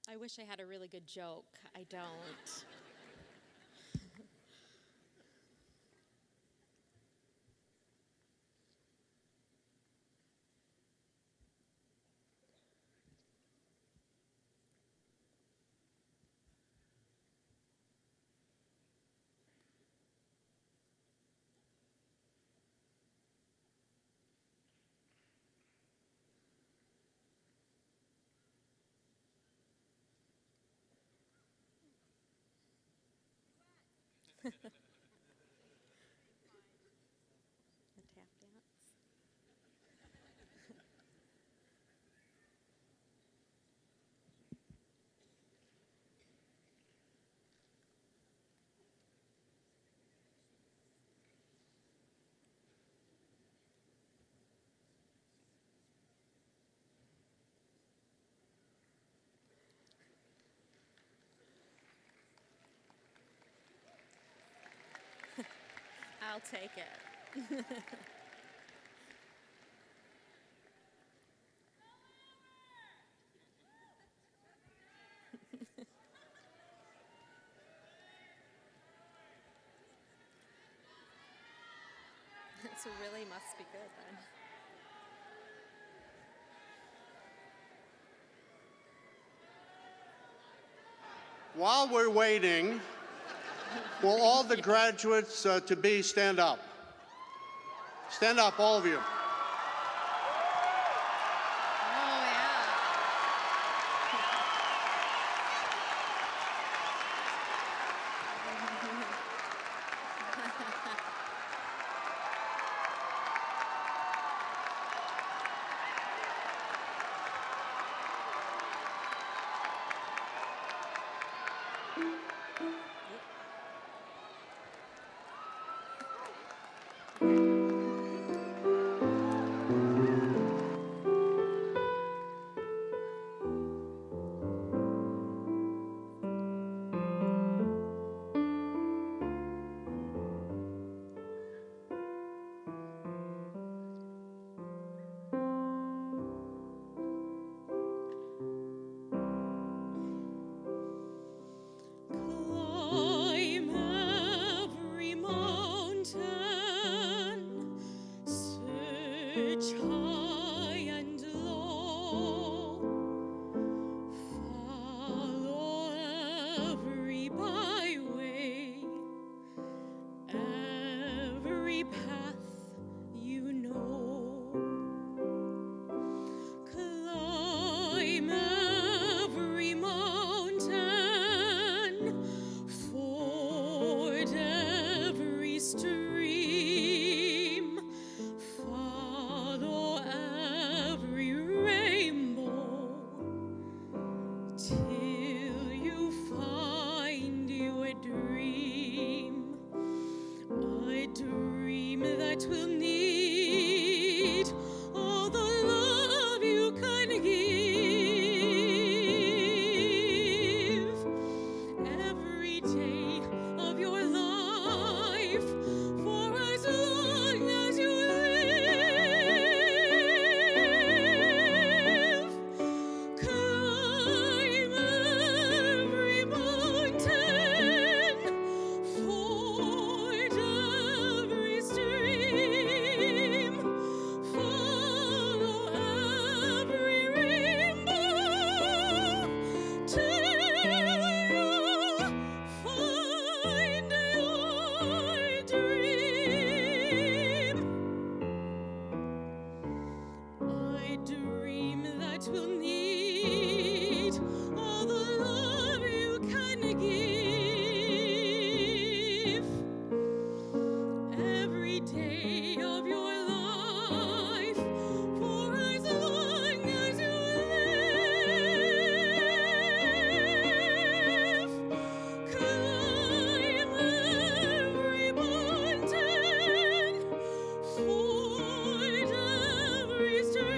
I wish I had a really good joke. I don't. A tap dance. I'll take it. This really must be good then. While we're waiting, will all the graduates to be stand up? Stand up, all of you. heart will need all the love you can give. Every day of your life, for as long as you live, climb every mountain, ford every stream, follow every rainbow, till you find your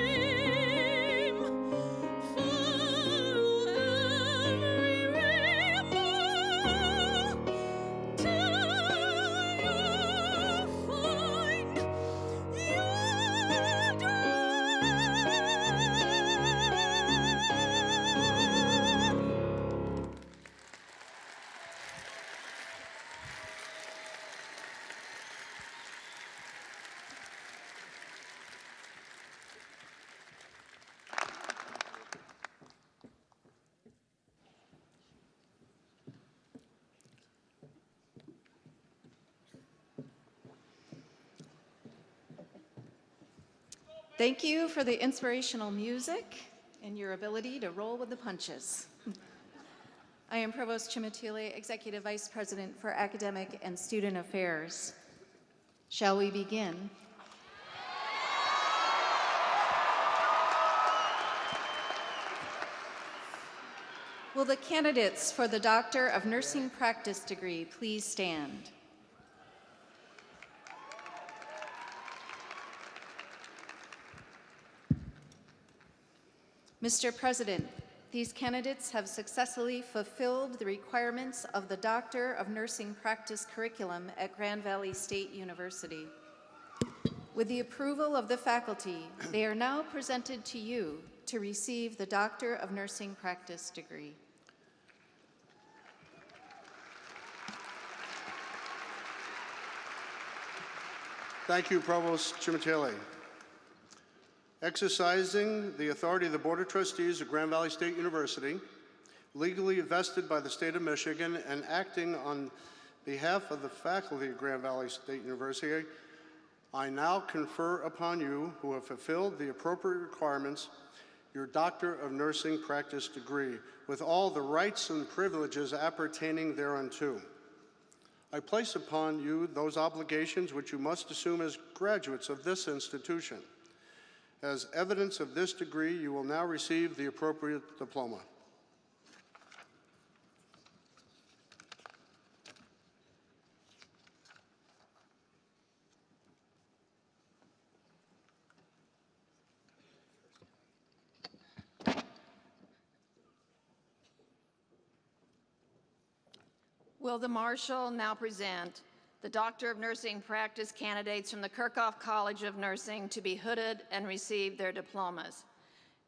Thank you for the inspirational music and your ability to roll with the punches. I am Provost Chimatile, Executive Vice President for Academic and Student Affairs. Shall we begin? Will the candidates for the Doctor of Nursing Practice degree please stand? Mr. President, these candidates have successfully fulfilled the requirements of the Doctor of Nursing Practice curriculum at Grand Valley State University. With the approval of the faculty, they are now presented to you to receive the Doctor of Nursing Practice degree. Thank you, Provost Chimatile. Exercising the authority of the Board of Trustees of Grand Valley State University, legally vested by the state of Michigan and acting on behalf of the faculty of Grand Valley State University, I now confer upon you, who have fulfilled the appropriate requirements, your Doctor of Nursing Practice degree, with all the rights and privileges appertaining thereunto. I place upon you those obligations which you must assume as graduates of this institution. As evidence of this degree, you will now receive the appropriate diploma. Will the Marshal now present the Doctor of Nursing Practice candidates from the Kirchhoff College of Nursing to be hooded and receive their diplomas.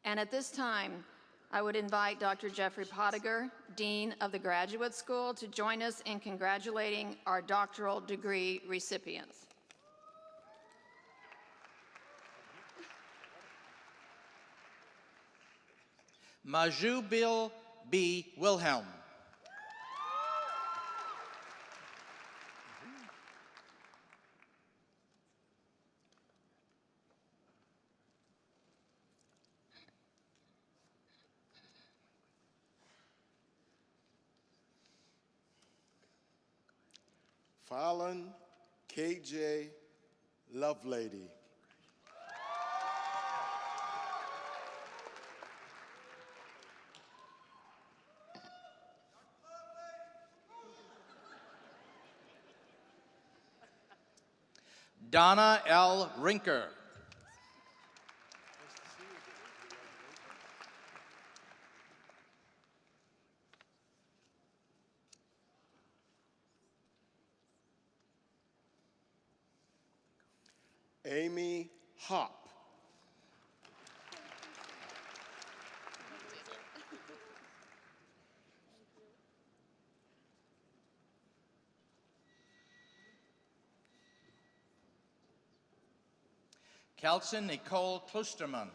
And at this time, I would invite Dr. Jeffrey Pottinger, Dean of the Graduate School, to join us in congratulating our doctoral degree recipients. Majubil B. Wilhelm. Fallon KJ Lovelady. Donna L. Rinker. Amy Hop. Kelson Nicole Klosterman.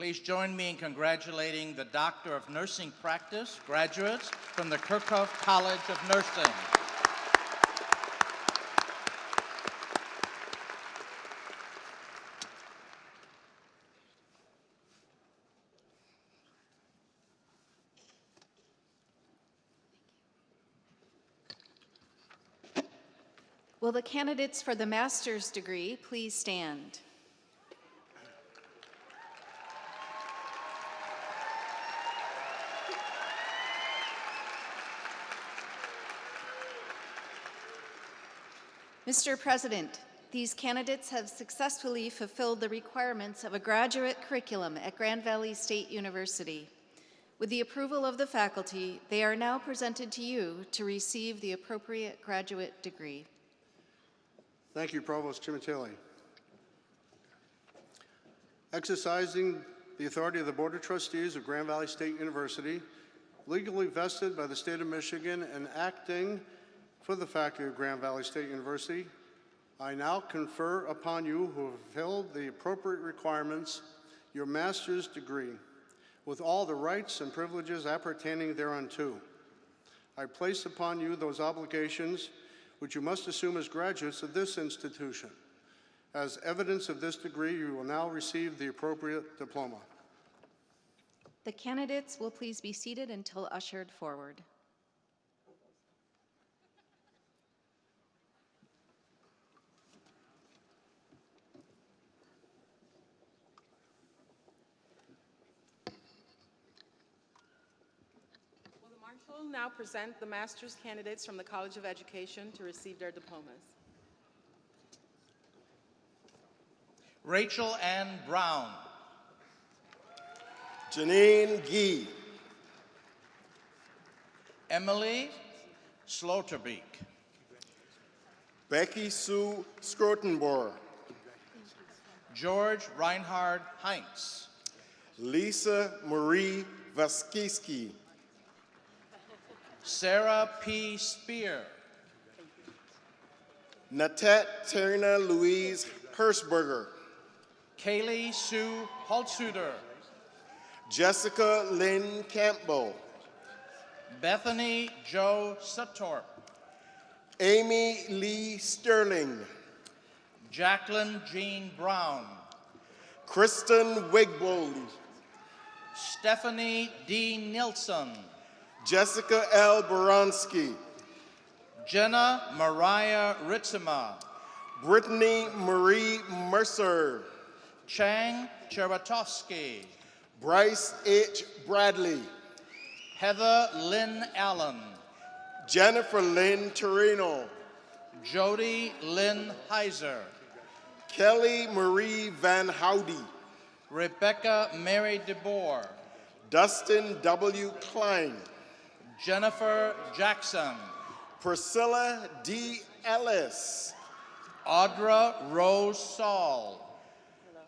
Please join me in congratulating the Doctor of Nursing Practice graduates from the Kirkhoff College of Nursing. Will the candidates for the master's degree please stand? Mr. President, these candidates have successfully fulfilled the requirements of a graduate curriculum at Grand Valley State University. With the approval of the faculty, they are now presented to you to receive the appropriate graduate degree. Thank you, Provost Chimatilli. Exercising the authority of the Board of Trustees of Grand Valley State University, legally vested by the state of Michigan and acting for the faculty of Grand Valley State University, I now confer upon you who have fulfilled the appropriate requirements your master's degree with all the rights and privileges appertaining thereunto. I place upon you those obligations which you must assume as graduates of this institution. As evidence of this degree, you will now receive the appropriate diploma. The candidates will please be seated until ushered forward. Will now present the master's candidates from the College of Education to receive their diplomas. Rachel Ann Brown. Janine Gee. Emily Slotterbeek. Becky Sue Skrotenboer. George Reinhard Heinz. Lisa Marie Vaskiski. Sarah P. Spear. Natet Terina Louise Hirschberger. Kaylee Sue Holtsuder. Jessica Lynn Campbell. Bethany Joe Suttorp. Amy Lee Sterling. Jacqueline Jean Brown. Kristen Wigbold. Stephanie D. Nilsson. Jessica L. Baronski. Jenna Mariah Ritzema. Brittany Marie Mercer. Chang Cheratowski. Bryce H. Bradley. Heather Lynn Allen. Jennifer Lynn Torino. Jody Lynn Heiser. Kelly Marie Van Houdy. Rebecca Mary DeBoer. Dustin W. Klein. Jennifer Jackson. Priscilla D. Ellis. Audra Rose Saul.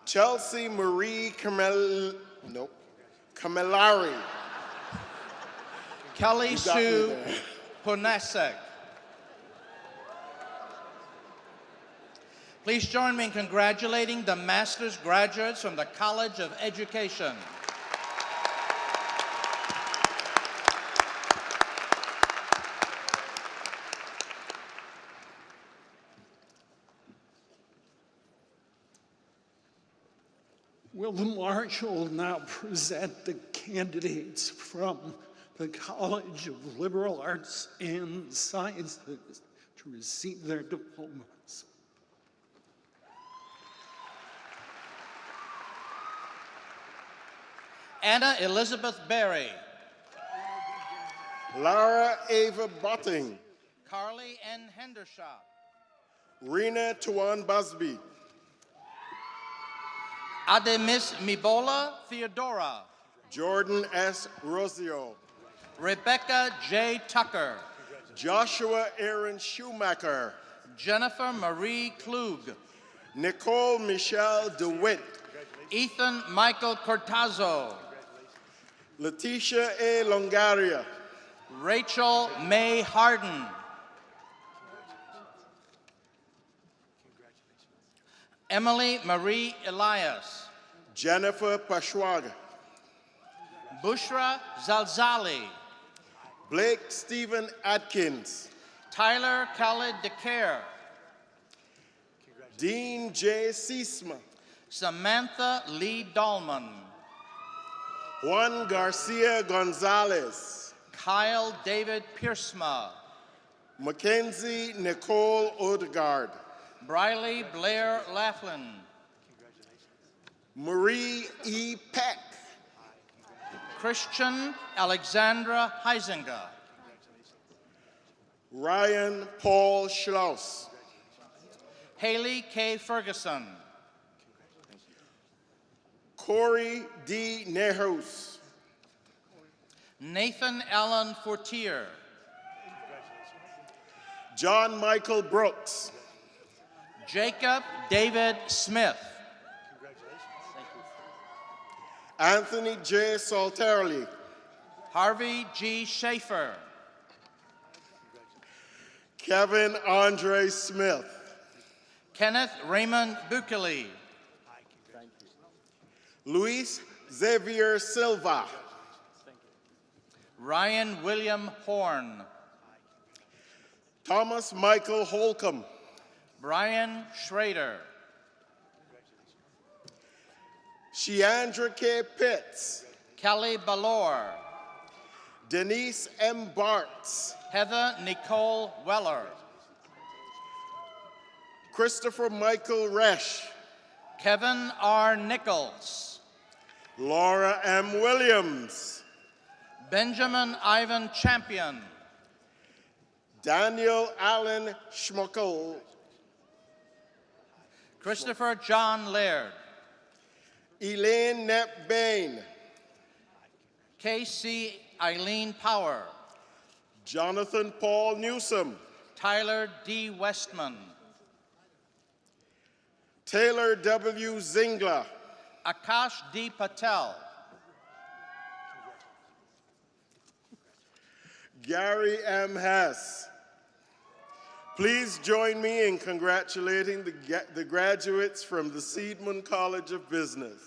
Chelsea Marie Camillari. Kelly Sue Ponasek. Please join me in congratulating the master's graduates from the College of Education. Will the Marshal now present the candidates from the College of Liberal Arts and Sciences to receive their diplomas? Anna Elizabeth Berry. Lara Ava Botting. Carly N. Hendershot. Rena Tuan Busby. Ademis Mibola Theodora. Jordan S. Rosio. Rebecca J. Tucker. Joshua Aaron Schumacher. Jennifer Marie Klug. Nicole Michelle DeWitt. Ethan Michael Cortazzo. Leticia A. Longaria. Rachel May Harden. Emily Marie Elias. Jennifer Pashwaga. Bushra Zalzali. Blake Stephen Atkins. Tyler Khalid Decaire. Dean J. Seesma. Samantha Lee Dahlman. Juan Garcia Gonzalez. Kyle David Piersma. Mackenzie Nicole Odegaard. Briley Blair Laughlin. Marie E. Peck. Christian Alexandra Heisinger. Ryan Paul Schloss. Haley K. Ferguson. Corey D. Nehus. Nathan Allen Fortier. John Michael Brooks. Jacob David Smith. Anthony J. Salterli. Harvey G. Schaefer. Kevin Andre Smith. Kenneth Raymond Bukele. Luis Xavier Silva. Ryan William Horn. Thomas Michael Holcomb. Brian Schrader. Sheandra K. Pitts. Kelly Balor. Denise M. Bartz. Heather Nicole Weller. Christopher Michael Resch. Kevin R. Nichols. Laura M. Williams. Benjamin Ivan Champion. Daniel Allen Schmuckel. Christopher John Laird. Elaine Knapp Bain. K.C. Eileen Power. Jonathan Paul Newsom. Tyler D. Westman. Taylor W. Zingler. Akash D. Patel. Gary M. Hess. Please join me in congratulating the graduates from the Seidman College of Business.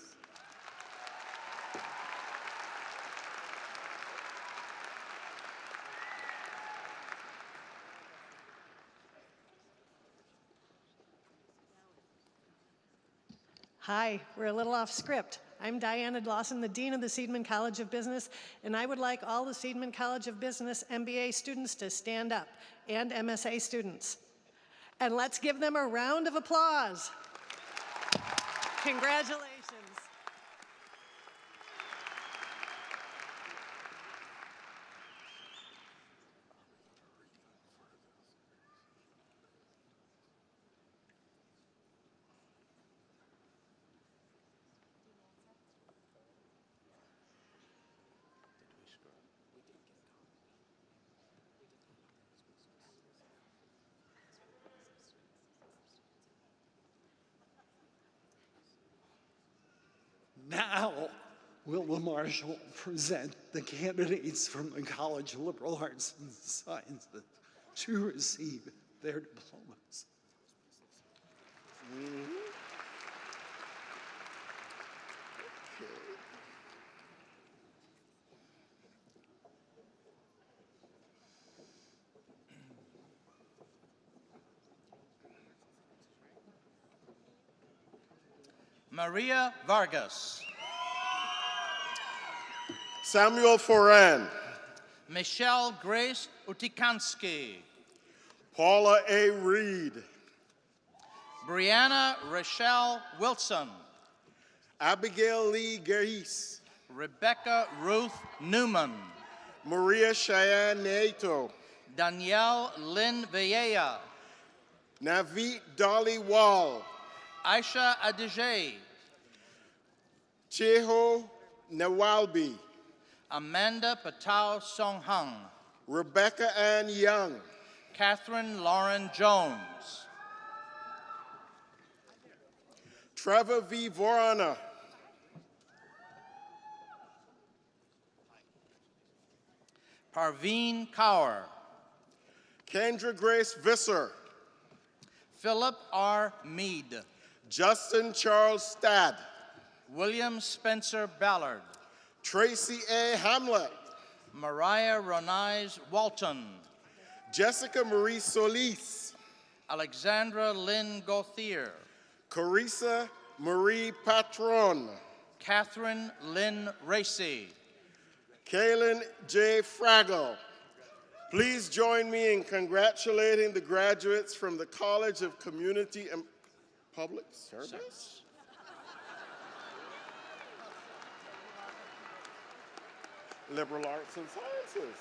Hi, we're a little off script. I'm Diana Dawson, the Dean of the Seidman College of Business, and I would like all the Seidman College of Business MBA students to stand up, and MSA students. And let's give them a round of applause. Congratulations. Now, will the Marshal present the candidates from the College of Liberal Arts and Sciences to receive their diplomas. Maria Vargas. Samuel Foran. Michelle Grace Utikansky. Paula A. Reed. Brianna Rochelle Wilson. Abigail Lee Geis. Rebecca Ruth Newman. Maria Cheyenne Nato. Danielle Lynn Vieja. Navit Dolly Wall. Aisha Adijay. Cheho Nawalbi. Amanda Patao Songhang. Rebecca Ann Young. Catherine Lauren Jones. Trevor V. Vorana. Parveen Kaur. Kendra Grace Visser. Philip R. Mead. Justin Charles Stad. William Spencer Ballard. Tracy A. Hamlet. Mariah Ronise Walton. Jessica Marie Solis. Alexandra Lynn Gauthier. Carissa Marie Patron. Catherine Lynn Racy. Kaylin J. Fraggle. Please join me in congratulating the graduates from the College of Community and Public Service. Liberal Arts and Sciences.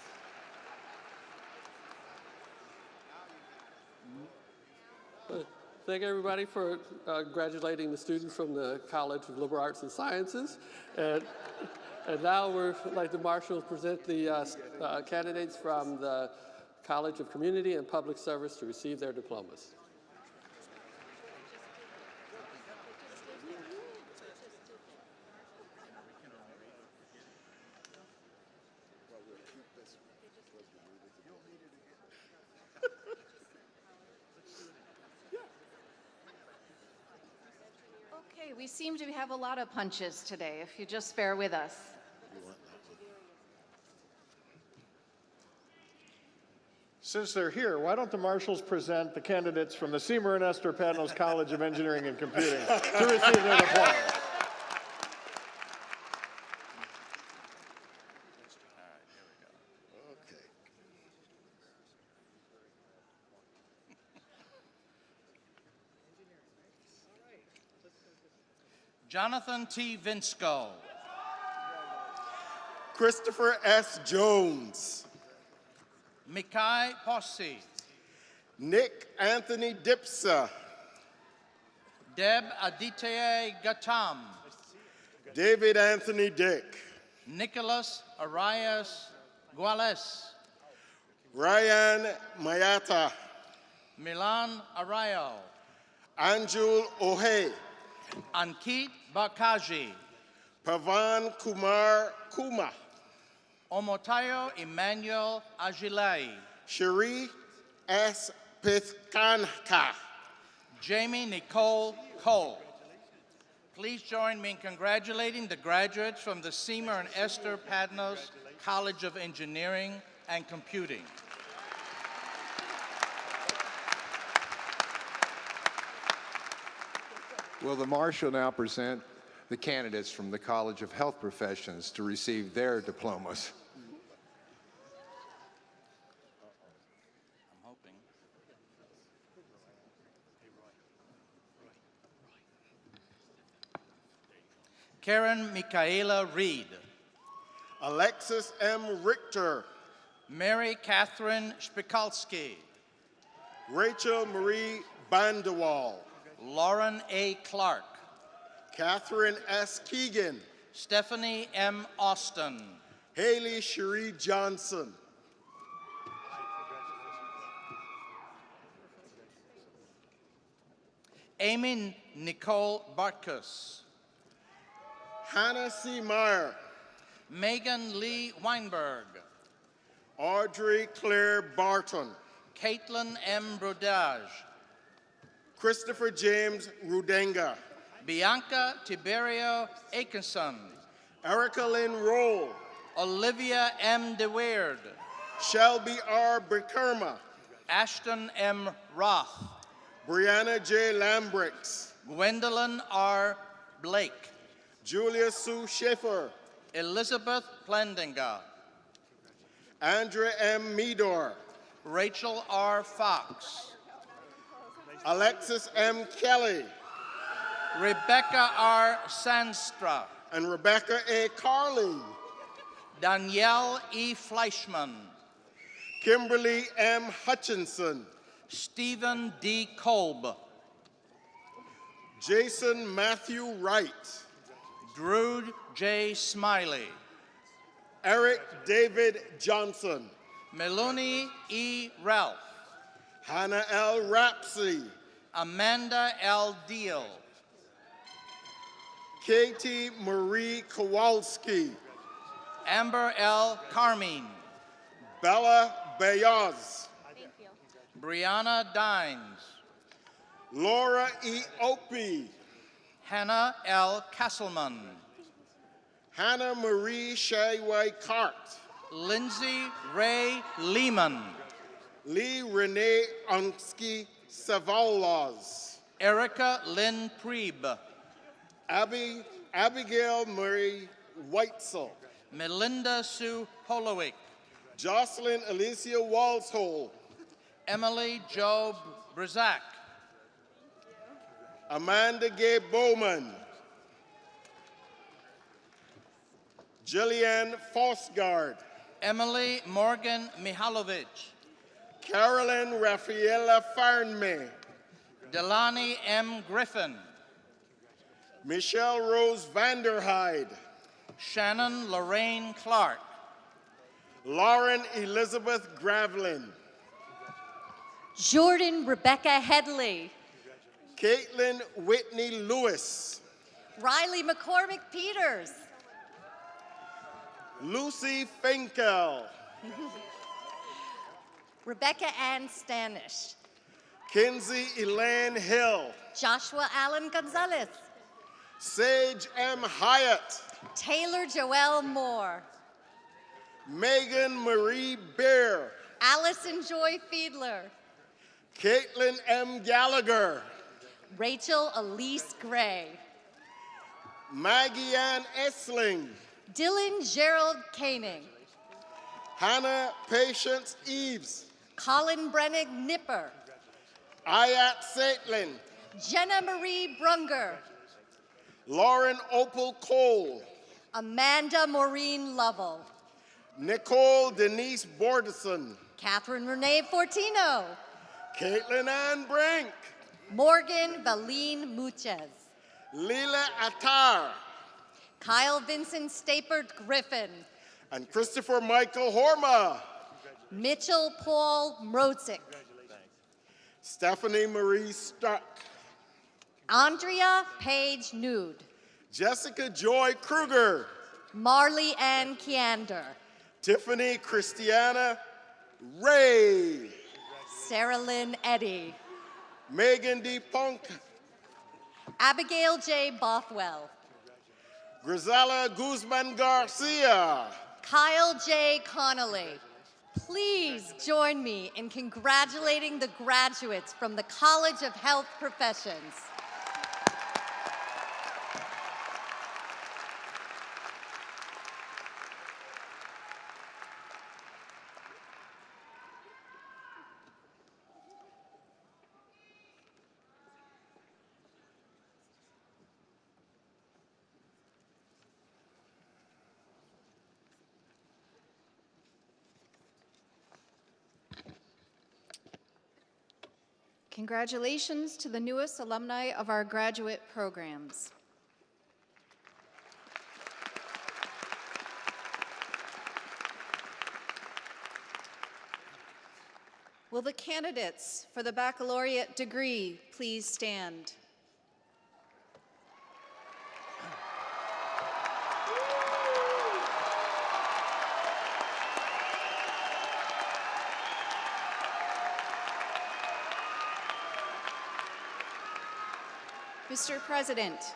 Thank everybody for congratulating the students from the College of Liberal Arts and Sciences. And now we'd like the marshals present the candidates from the College of Community and Public Service to receive their diplomas. Okay, we seem to have a lot of punches today, if you just bear with us. Since they're here, why don't the marshals present the candidates from the Seymour and Esther Padnos College of Engineering and Computing to receive their diplomas. Jonathan T. Vinsco. Christopher S. Jones. Mikai Posse. Nick Anthony Dipsa. Deb Aditya Gatam. David Anthony Dick. Nicholas Arias Guales. Ryan Mayata. Milan Arayo. Anjul Ohe. Ankit Bakaji. Pavan Kumar Kuma. Omotayo Emmanuel Agilai. Cherie S. Pithkanka. Jamie Nicole Cole. Please join me in congratulating the graduates from the Seymour and Esther Padnos College of Engineering and Computing. Will the marshal now present the candidates from the College of Health Professions to receive their diplomas? I'm hoping. Karen Michaela Reed. Alexis M. Richter. Mary Catherine Spikalski. Rachel Marie Bandewal. Lauren A. Clark. Catherine S. Keegan. Stephanie M. Austin. Haley Cherie Johnson. Amy Nicole Bartkus. Hannah C. Meyer. Megan Lee Weinberg. Audrey Claire Barton. Caitlin M. Brodage. Christopher James Rudenga. Bianca Tiberio Akinson. Erica Lynn Roll. Olivia M. DeWeird. Shelby R. Brikerma. Ashton M. Roth. Brianna J. Lambrix. Gwendolyn R. Blake. Julia Sue Schaefer. Elizabeth Plendinger. Andrea M. Meador. Rachel R. Fox. Alexis M. Kelly. Rebecca R. Sandstra. And Rebecca A. Carley. Danielle E. Fleischman. Kimberly M. Hutchinson. Stephen D. Kolb. Jason Matthew Wright. Drew J. Smiley. Eric David Johnson. Melanie E. Ralph. Hannah L. Rapsey. Amanda L. Deal. Katie Marie Kowalski. Amber L. Carmine. Bella Bayaz. Brianna Dines. Laura E. Opie. Hannah L. Kesselman. Hannah Marie Shaiwai Cart. Lindsay Ray Lehman. Lee Renee Onsky Savalas. Erica Lynn Prieb. Abigail Marie Weitzel. Melinda Sue Holowick. Jocelyn Alicia Walshole. Emily Job Brzak. Amanda Gay Bowman. Jillian Fosgard. Emily Morgan Mihalovic. Carolyn Rafaela Farnme. Delani M. Griffin. Michelle Rose Vanderhyde. Shannon Lorraine Clark. Lauren Elizabeth Gravlin. Jordan Rebecca Headley. Caitlin Whitney Lewis. Riley McCormick Peters. Lucy Finkel. Rebecca Ann Stanish. Kinsey Elaine Hill. Joshua Allen Gonzalez. Sage M. Hyatt. Taylor Joelle Moore. Megan Marie Bear. Allison Joy Fiedler. Caitlin M. Gallagher. Rachel Elise Gray. Maggie Ann Essling. Dylan Gerald Koenig. Hannah Patience Eves. Colin Brennig Nipper. Ayat Saitlin. Jenna Marie Brunger. Lauren Opal Cole. Amanda Maureen Lovell. Nicole Denise Bordison. Catherine Renee Fortino. Caitlin Ann Brink. Morgan Valine Muchez. Lila Attar. Kyle Vincent Stapert Griffin. And Christopher Michael Horma. Mitchell Paul Mrotzik. Stephanie Marie Stuck. Andrea Page Nude. Jessica Joy Kruger. Marley Ann Kiander. Tiffany Christiana Ray. Sarah Lynn Eddy. Megan D. Punk. Abigail J. Bothwell. Grisela Guzman Garcia. Kyle J. Connolly. Please join me in congratulating the graduates from the College of Health Professions. Congratulations to the newest alumni of our graduate programs. Will the candidates for the baccalaureate degree please stand? Mr. President,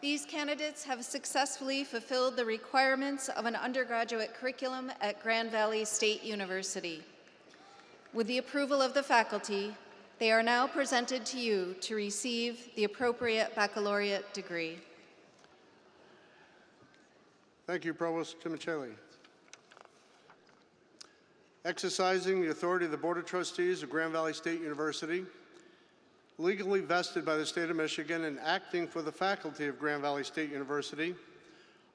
these candidates have successfully fulfilled the requirements of an undergraduate curriculum at Grand Valley State University. With the approval of the faculty, they are now presented to you to receive the appropriate baccalaureate degree. Thank you, Provost Timicelli. Exercising the authority of the Board of Trustees of Grand Valley State University, legally vested by the state of Michigan and acting for the faculty of Grand Valley State University,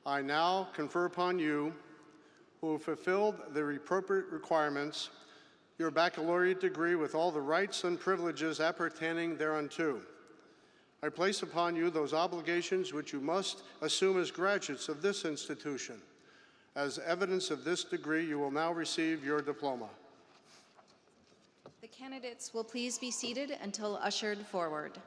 I now confer upon you, who have fulfilled the appropriate requirements, your baccalaureate degree with all the rights and privileges appertaining thereunto. I place upon you those obligations which you must assume as graduates of this institution. As evidence of this degree, you will now receive your diploma. The candidates will please be seated until ushered forward.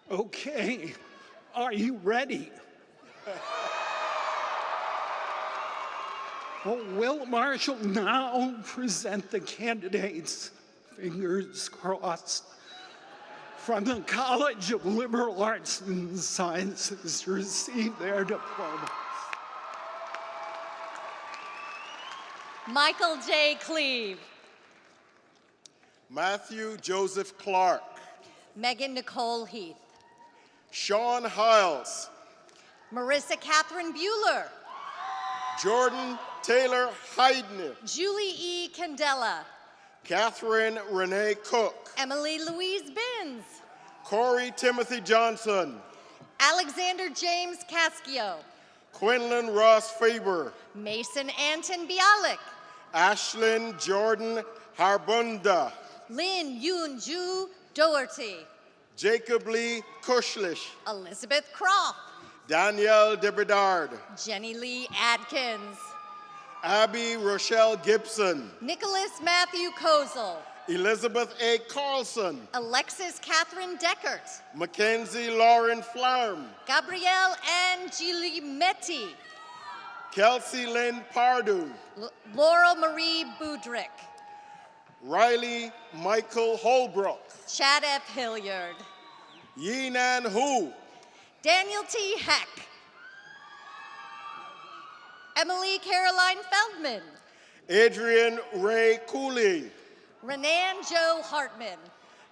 Okay, are you ready? Will Marshall now present the candidates, fingers crossed, from the College of Liberal Arts and Sciences to receive their diplomas. Michael J. Cleve. Matthew Joseph Clark. Megan Nicole Heath. Sean Hiles. Marissa Catherine Bueller. Jordan Taylor Heidner. Julie E. Candela. Catherine Renee Cook. Emily Louise Binns. Corey Timothy Johnson. Alexander James Cascio. Quinlan Ross Faber. Mason Anton Bialik. Ashlyn Jordan Harbunda. Lynn Yoon Ju Doherty. Jacob Lee Kushlish. Elizabeth Croft. Danielle DeBedard. Jenny Lee Adkins. Abby Rochelle Gibson. Nicholas Matthew Kozel. Elizabeth A. Carlson. Alexis Catherine Deckert. Mackenzie Lauren Flarm. Gabrielle Ann Gilimetti. Kelsey Lynn Pardue. Laurel Marie Budrick. Riley Michael Holbrook. Chad F. Hilliard. Yinan Hu. Daniel T. Heck. Emily Caroline Feldman. Adrian Ray Cooley. Renan Joe Hartman.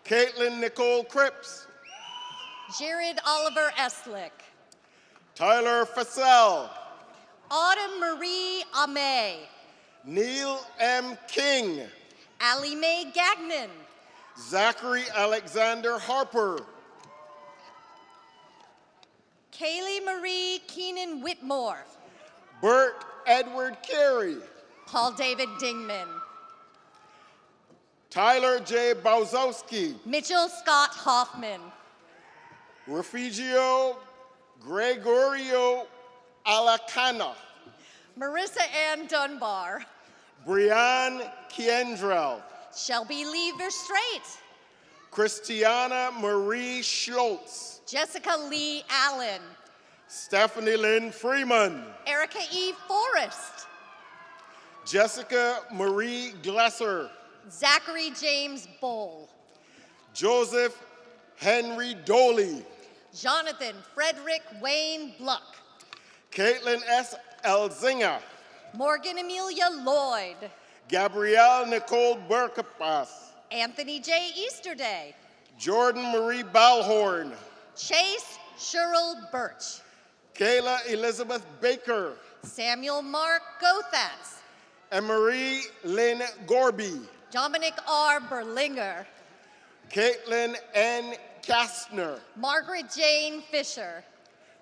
Caitlin Nicole Cripps. Jared Oliver Eslick. Tyler Fassell. Autumn Marie Amay. Neil M. King. Allie Mae Gagnon. Zachary Alexander Harper. Kaylee Marie Keenan Whitmore. Bert Edward Carey. Paul David Dingman. Tyler J. Bałzowski. Mitchell Scott Hoffman. Refugio Gregorio Alacana. Marissa Ann Dunbar. Brianne Kiendrell. Shelby Lee Verstrate. Christiana Marie Schultz. Jessica Lee Allen. Stephanie Lynn Freeman. Erica E. Forrest. Jessica Marie Glesser. Zachary James Bowl. Joseph Henry Doley. Jonathan Frederick Wayne Bluck. Caitlin S. Elzinga. Morgan Amelia Lloyd. Gabrielle Nicole Burkapas. Anthony J. Easterday. Jordan Marie Balhorn. Chase Sherrill Birch. Kayla Elizabeth Baker. Samuel Mark Gothatz. And Marie Lynn Gorby. Dominic R. Berlinger. Caitlin N. Kastner. Margaret Jane Fisher.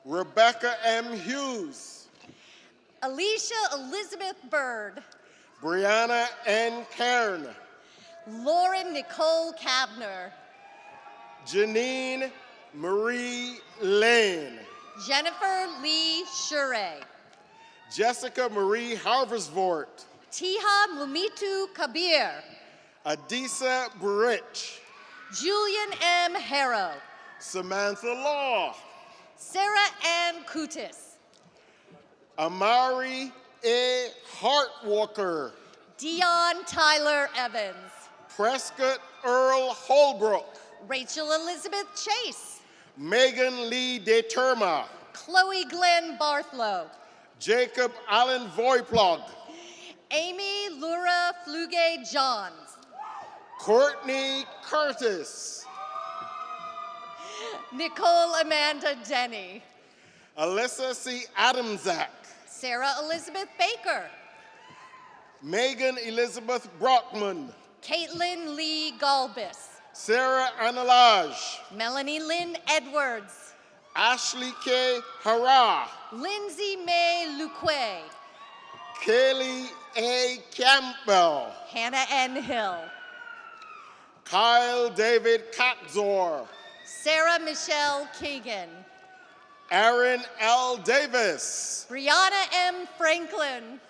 Rebecca M. Hughes. Alicia Elizabeth Bird. Brianna N. Cairn. Lauren Nicole Kavner. Janine Marie Lane. Jennifer Lee Shure. Jessica Marie Harversvort. Tiha Mumitu Kabir. Adisa Burich. Julian M. Harrow. Samantha Law. Sarah Ann Kutis. Amari A. Hartwalker. Dion Tyler Evans. Prescott Earl Holbrook. Rachel Elizabeth Chase. Megan Lee DeTerma. Chloe Glenn Barthlow. Jacob Allen Voiplog. Amy Laura Fluge Johns. Courtney Curtis. Nicole Amanda Denny. Alyssa C. Adamzak. Sarah Elizabeth Baker. Megan Elizabeth Brockman. Caitlin Lee Galbis. Sarah Analage. Melanie Lynn Edwards. Ashley K. Hara. Lindsay May Luque. Kaylee A. Campbell. Hannah N. Hill. Kyle David Katzor. Sarah Michelle Keegan. Aaron L. Davis. Brianna M. Franklin.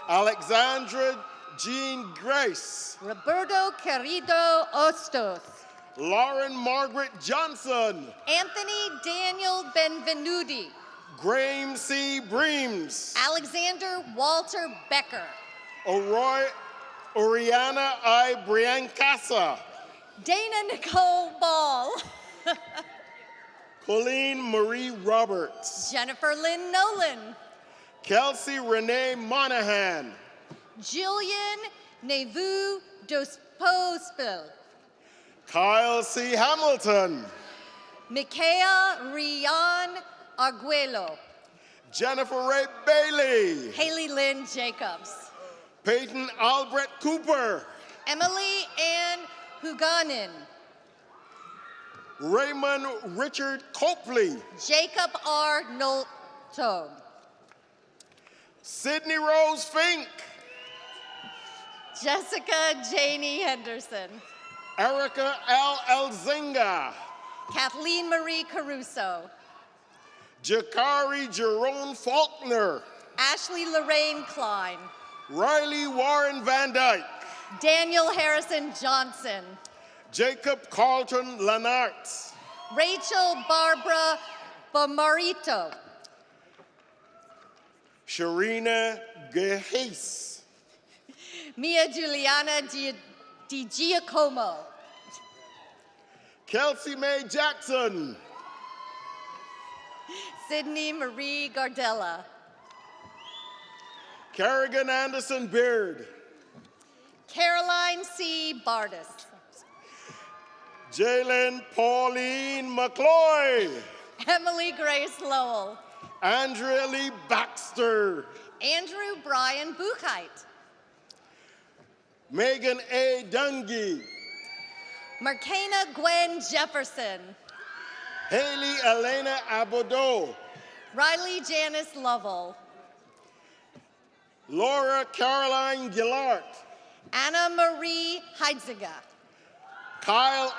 Alexandra Jean Grace. Roberto Querido Ostos. Lauren Margaret Johnson. Anthony Daniel Benvenuti. Graham C. Breams. Alexander Walter Becker. Oriana I. Briancasa. Dana Nicole Ball. Colleen Marie Roberts. Jennifer Lynn Nolan. Kelsey Renee Monahan. Jillian Nevu Dospospil. Kyle C. Hamilton. Mikea Rian Arguello. Jennifer Ray Bailey. Haley Lynn Jacobs. Peyton Albert Cooper. Emily Ann Huganin. Raymond Richard Copley. Jacob R. Nolto. Sydney Rose Fink. Jessica Janie Henderson. Erica L. Elzinga. Kathleen Marie Caruso. Jakari Jerome Faulkner. Ashley Lorraine Klein. Riley Warren Van Dyke. Daniel Harrison Johnson. Jacob Carlton Lanartz. Rachel Barbara Bomarito. Sharina Gehace. Mia Juliana Di Giacomo. Kelsey Mae Jackson. Sydney Marie Gardella. Kerrigan Anderson Beard. Caroline C. Bardis. Jalen Pauline McCloy. Emily Grace Lowell. Andrea Lee Baxter. Andrew Brian Buchheit. Megan A. Dungy. Markana Gwen Jefferson. Haley Elena Abodo. Riley Janice Lovell. Laura Caroline Gillard. Anna Marie Heidziger. Kyle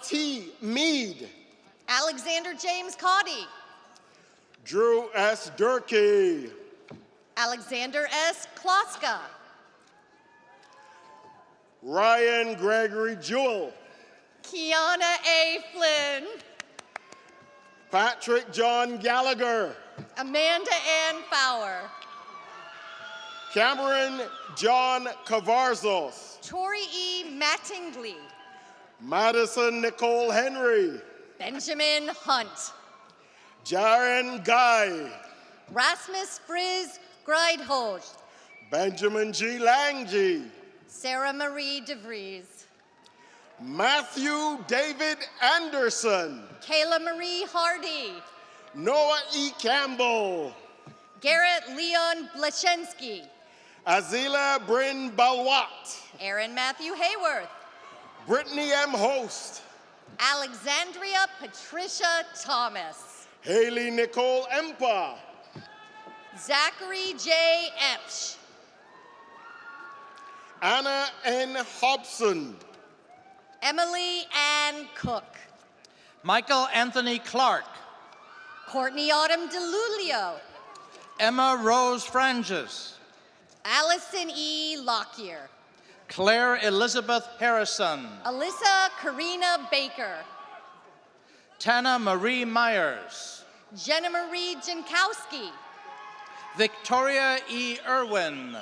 T. Mead. Alexander James Caudy. Drew S. Durkee. Alexander S. Kloska. Ryan Gregory Jewell. Kiana A. Flynn. Patrick John Gallagher. Amanda Ann Fowler. Cameron John Cavarzos. Tori E. Mattingly. Madison Nicole Henry. Benjamin Hunt. Jaren Guy. Rasmus Frizz Greidholt. Benjamin G. Langji. Sarah Marie DeVries. Matthew David Anderson. Kayla Marie Hardy. Noah E. Campbell. Garrett Leon Blashensky. Azila Bryn Balwat. Aaron Matthew Hayworth. Brittany M. Host. Alexandria Patricia Thomas. Haley Nicole Empa. Zachary J. Epsch. Anna N. Hobson. Emily Ann Cook. Michael Anthony Clark. Courtney Autumn DeLulio. Emma Rose Franges. Allison E. Lockyer. Claire Elizabeth Harrison. Alyssa Karina Baker. Tana Marie Myers. Jenna Marie Jankowski. Victoria E. Irwin.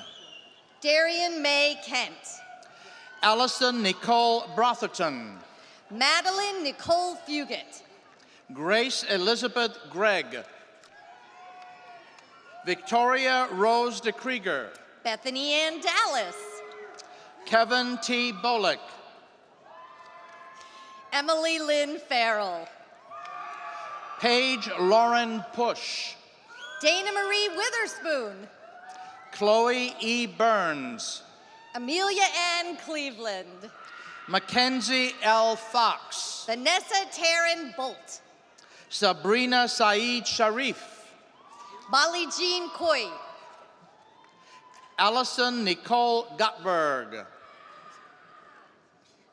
Darian May Kent. Allison Nicole Brotherton. Madeline Nicole Fugit. Grace Elizabeth Gregg. Victoria Rose DeKrieger. Bethany Ann Dallas. Kevin T. Bullock. Emily Lynn Farrell. Paige Lauren Push. Dana Marie Witherspoon. Chloe E. Burns. Amelia Ann Cleveland. Mackenzie L. Fox. Vanessa Taryn Bolt. Sabrina Saeed Sharif. Molly Jean Coy. Allison Nicole Gottberg.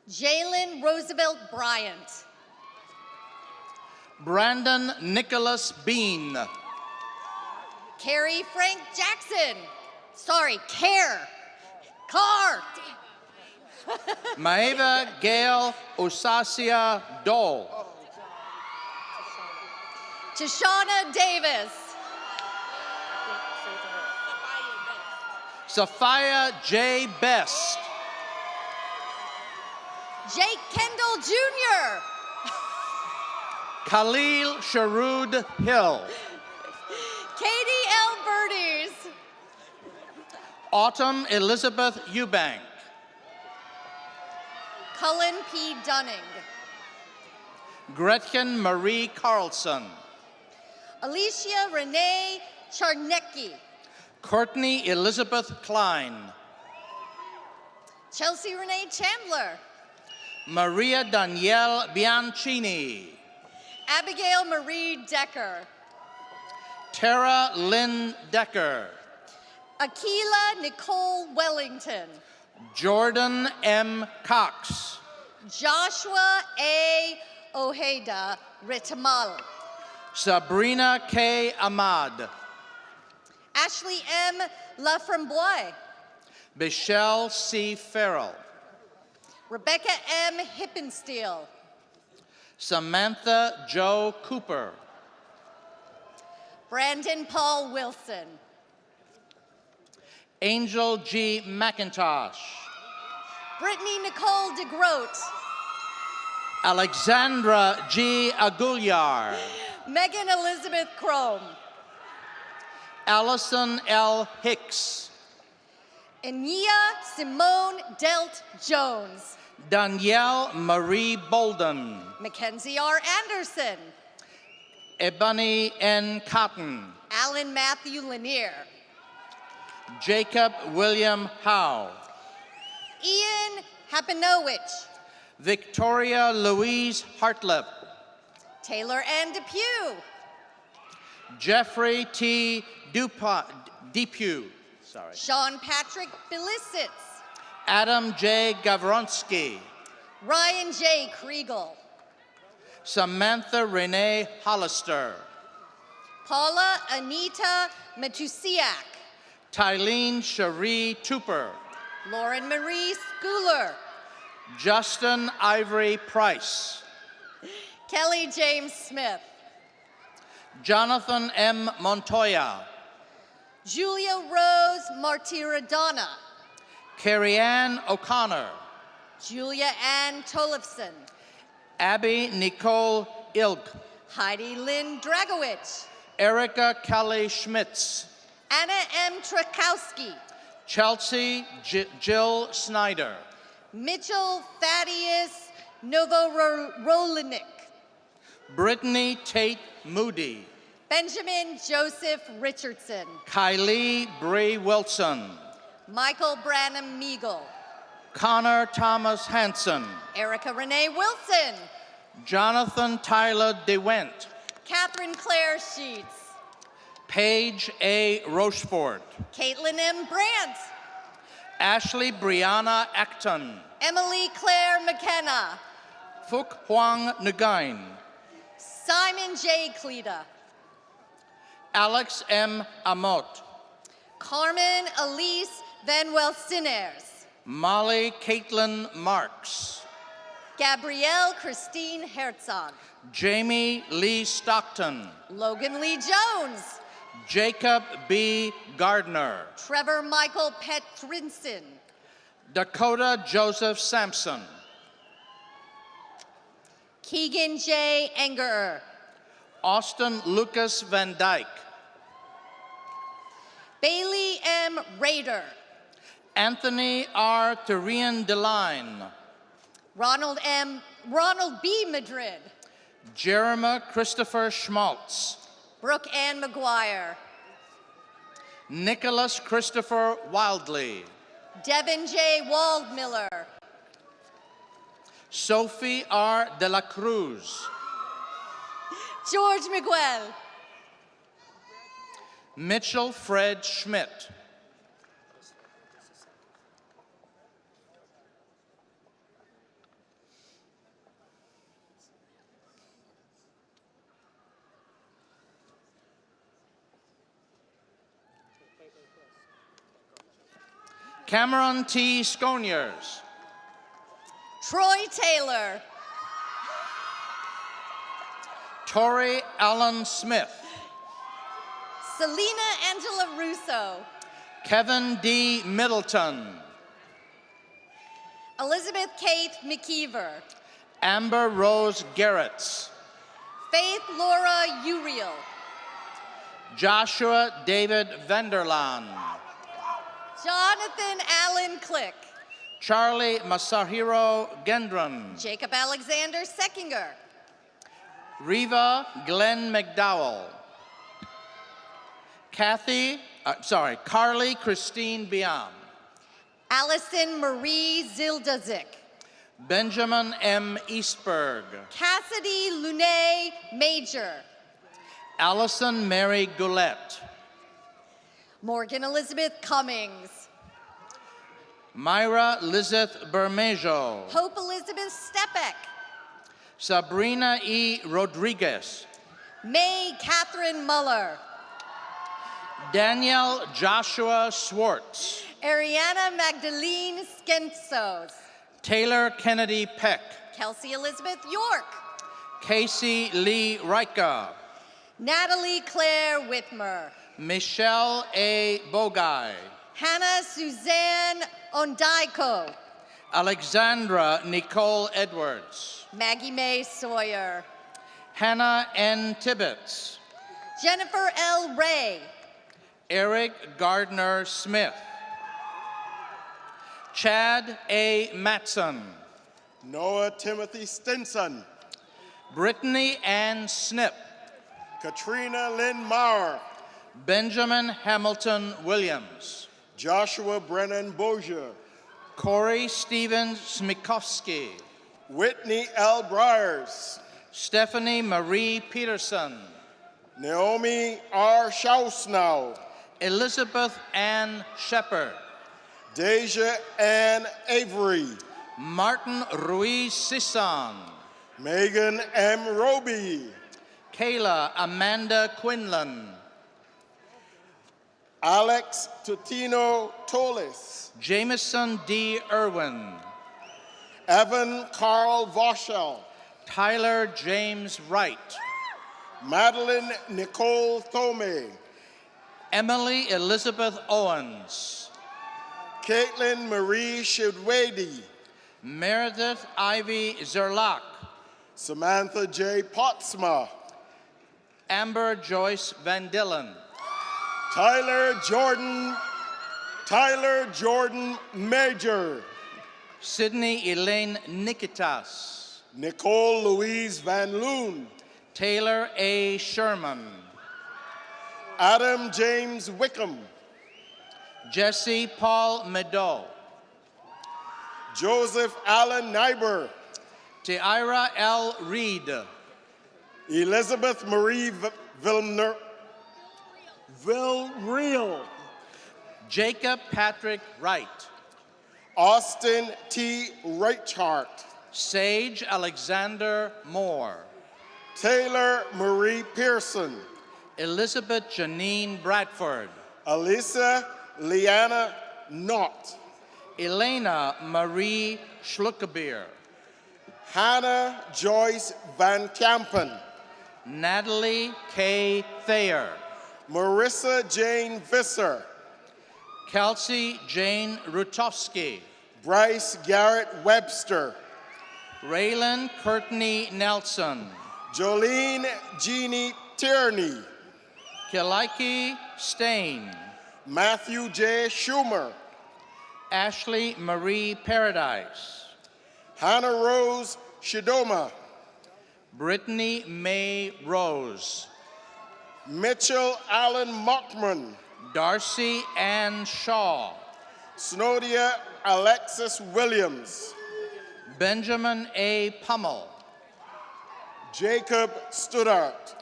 Jalen Roosevelt Bryant. Brandon Nicholas Bean. Carrie Frank Jackson. Sorry, Care. Carr. Maeva Gail Osasia Dole. Tashana Davis. Sophia J. Best. Jake Kendall Jr. Khalil Sharud Hill. Katie L. Birdies. Autumn Elizabeth Eubank. Cullen P. Dunning. Gretchen Marie Carlson. Alicia Renee Charnecki. Courtney Elizabeth Klein. Chelsea Renee Chandler. Maria Danielle Bianchini. Abigail Marie Decker. Tara Lynn Decker. Akila Nicole Wellington. Jordan M. Cox. Joshua A. Ojeda Ritamal. Sabrina K. Ahmad. Ashley M. Laframboise. Michelle C. Farrell. Rebecca M. Hippensteel. Samantha Joe Cooper. Brandon Paul Wilson. Angel G. McIntosh. Brittany Nicole DeGroat. Alexandra G. Aguilar. Megan Elizabeth Chrome. Allison L. Hicks. Enia Simone Delt Jones. Danielle Marie Bolden. Mackenzie R. Anderson. Ebony N. Cotton. Alan Matthew Lanier. Jacob William Howe. Ian Hapinowicz. Victoria Louise Hartlip. Taylor Ann Depew. Jeffrey T. Depew. Sorry. Sean Patrick Felicitz. Adam J. Gavronsky. Ryan J. Kriegel. Samantha Renee Hollister. Paula Anita Matusiak. Tylene Cherie Tupper. Lauren Marie Schooler. Justin Ivory Price. Kelly James Smith. Jonathan M. Montoya. Julia Rose Martiradonna. Carrie Ann O'Connor. Julia Ann Tolifson. Abby Nicole Ilk. Heidi Lynn Dragowicz. Erica Kelly Schmitz. Anna M. Trakowski. Chelsea Jill Snyder. Mitchell Thaddeus Novorolinik. Brittany Tate Moody. Benjamin Joseph Richardson. Kylie Bree Wilson. Michael Branham Meagle. Connor Thomas Hanson. Erica Renee Wilson. Jonathan Tyler DeWent. Catherine Claire Sheets. Paige A. Rochefort. Caitlin M. Brandt. Ashley Brianna Acton. Emily Claire McKenna. Phuc Hoang Nguyen. Simon J. Cleta. Alex M. Amot. Carmen Elise Vanuel Sinners. Molly Caitlin Marks. Gabrielle Christine Herzog. Jamie Lee Stockton. Logan Lee Jones. Jacob B. Gardner. Trevor Michael Petrinson. Dakota Joseph Sampson. Keegan J. Engerer. Austin Lucas Van Dyke. Bailey M. Rader. Anthony R. Tyrion DeLine. Ronald B. Madrid. Jeremiah Christopher Schmaltz. Brooke Ann McGuire. Nicholas Christopher Wildley. Devin J. Waldmiller. Sophie R. De La Cruz. George Miguel. Mitchell Fred Schmidt. Cameron T. Sconiers. Troy Taylor. Tori Allen Smith. Selena Angela Russo. Kevin D. Middleton. Elizabeth Kate McKeever. Amber Rose Garretts. Faith Laura Uriel. Joshua David Vanderlaan. Jonathan Allen Click. Charlie Masahiro Gendron. Jacob Alexander Seckinger. Riva Glenn McDowell. Carly Christine Biam. Allison Marie Zildazik. Benjamin M. Eastberg. Cassidy Lune Major. Allison Mary Goulet. Morgan Elizabeth Cummings. Myra Lizeth Bermejo. Hope Elizabeth Stepek. Sabrina E. Rodriguez. May Catherine Muller. Daniel Joshua Swartz. Ariana Magdalene Skentzos. Taylor Kennedy Peck. Kelsey Elizabeth York. Casey Lee Rika. Natalie Claire Whitmer. Michelle A. Bogai. Hannah Suzanne Ondaiko. Alexandra Nicole Edwards. Maggie Mae Sawyer. Hannah N. Tibbetts. Jennifer L. Ray. Eric Gardner Smith. Chad A. Matson. Noah Timothy Stinson. Brittany Ann Snip. Katrina Lynn Maurer. Benjamin Hamilton Williams. Joshua Brennan Bozier. Corey Stephen Smikowski. Whitney L. Briers. Stephanie Marie Peterson. Naomi R. Schausnow. Elizabeth Ann Shepard. Deja Ann Avery. Martin Ruiz Sisson. Megan M. Roby. Kayla Amanda Quinlan. Alex Tutino Tolis. Jameson D. Irwin. Evan Carl Voschel. Tyler James Wright. Madeline Nicole Thome. Emily Elizabeth Owens. Caitlin Marie Shidwady. Meredith Ivy Zerlach. Samantha J. Potsma. Amber Joyce Van Dillen. Tyler Jordan Major. Sydney Elaine Nikitas. Nicole Louise Van Loon. Taylor A. Sherman. Adam James Wickham. Jesse Paul Meadow. Joseph Allen Nyber. Tiara L. Reed. Elizabeth Marie Vilreal. Jacob Patrick Wright. Austin T. Reichart. Sage Alexander Moore. Taylor Marie Pearson. Elizabeth Janine Bradford. Alyssa Leanna Knott. Elena Marie Schluckebeer. Hannah Joyce Van Kampen. Natalie K. Thayer. Marissa Jane Visser. Kelsey Jane Rutowski. Bryce Garrett Webster. Raylan Courtney Nelson. Jolene Jeannie Tierney. Kilaiki Stain. Matthew J. Schumer. Ashley Marie Paradise. Hannah Rose Shidoma. Brittany May Rose. Mitchell Allen Mockman. Darcy Ann Shaw. Snodia Alexis Williams. Benjamin A. Pummel. Jacob Studart.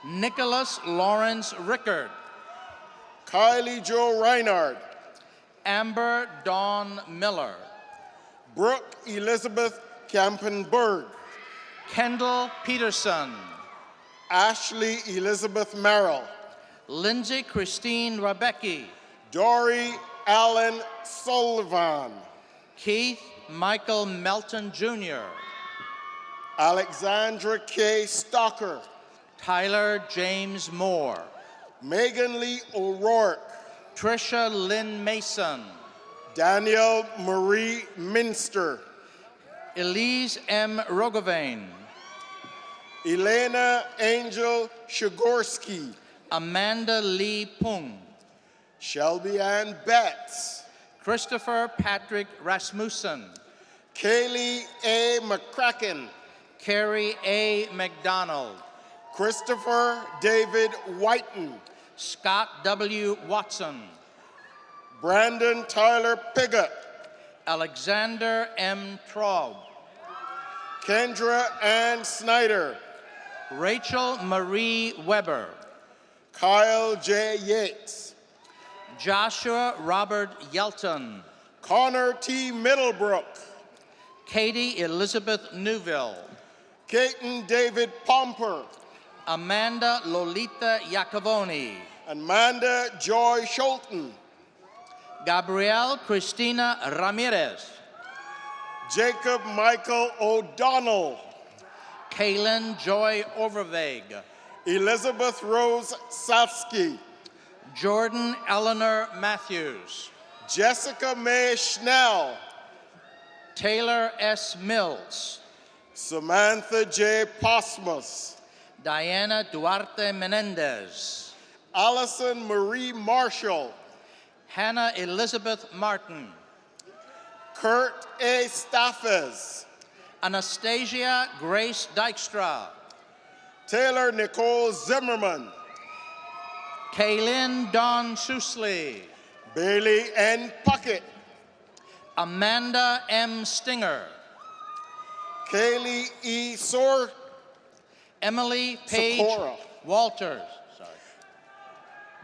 Nicholas Lawrence Rickard. Kylie Jo Reinard. Amber Dawn Miller. Brooke Elizabeth Kampenberg. Kendall Peterson. Ashley Elizabeth Merrill. Lindsay Christine Rebecki. Dory Allen Sullivan. Keith Michael Melton Jr. Alexandra K. Stocker. Tyler James Moore. Megan Lee O'Rourke. Trisha Lynn Mason. Danielle Marie Minster. Elise M. Rogovain. Elena Angel Shigorski. Amanda Lee Pung. Shelby Ann Betts. Christopher Patrick Rasmussen. Kaylee A. McCracken. Carrie A. McDonald. Christopher David Whiten. Scott W. Watson. Brandon Tyler Piggott. Alexander M. Traub. Kendra Ann Snyder. Rachel Marie Weber. Kyle J. Yates. Joshua Robert Yelton. Connor T. Middlebrook. Katie Elizabeth Newville. Caton David Pomper. Amanda Lolita Iacovoni. Amanda Joy Scholten. Gabrielle Cristina Ramirez. Jacob Michael O'Donnell. Kaylin Joy Overveg. Elizabeth Rose Salsky. Jordan Eleanor Matthews. Jessica May Schnell. Taylor S. Mills. Samantha J. Posmus. Diana Duarte Menendez. Allison Marie Marshall. Hannah Elizabeth Martin. Kurt A. Staffes. Anastasia Grace Dykstra. Taylor Nicole Zimmerman. Kaylin Dawn Susley. Bailey N. Puckett. Amanda M. Stinger. Kaylee E. Emily Page Socorro. Walters.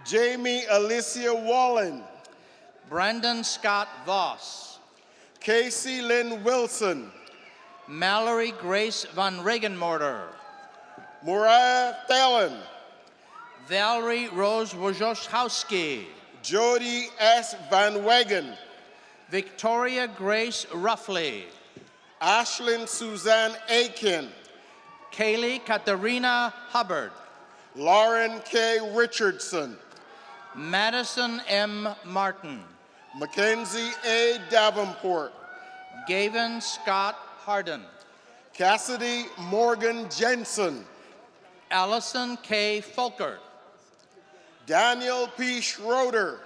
Jamie Alicia Wallen. Brandon Scott Voss. Casey Lynn Wilson. Mallory Grace Van Regenmorter. Mariah Thelen. Valerie Rose Wojciechowski. Jody S. Van Wegen. Victoria Grace Ruffley. Ashlyn Suzanne Aiken. Kaylee Katarina Hubbard. Lauren K. Richardson. Madison M. Martin. Mackenzie A. Davenport. Gavin Scott Harden. Cassidy Morgan Jensen. Allison K. Folkert. Daniel P. Schroeder.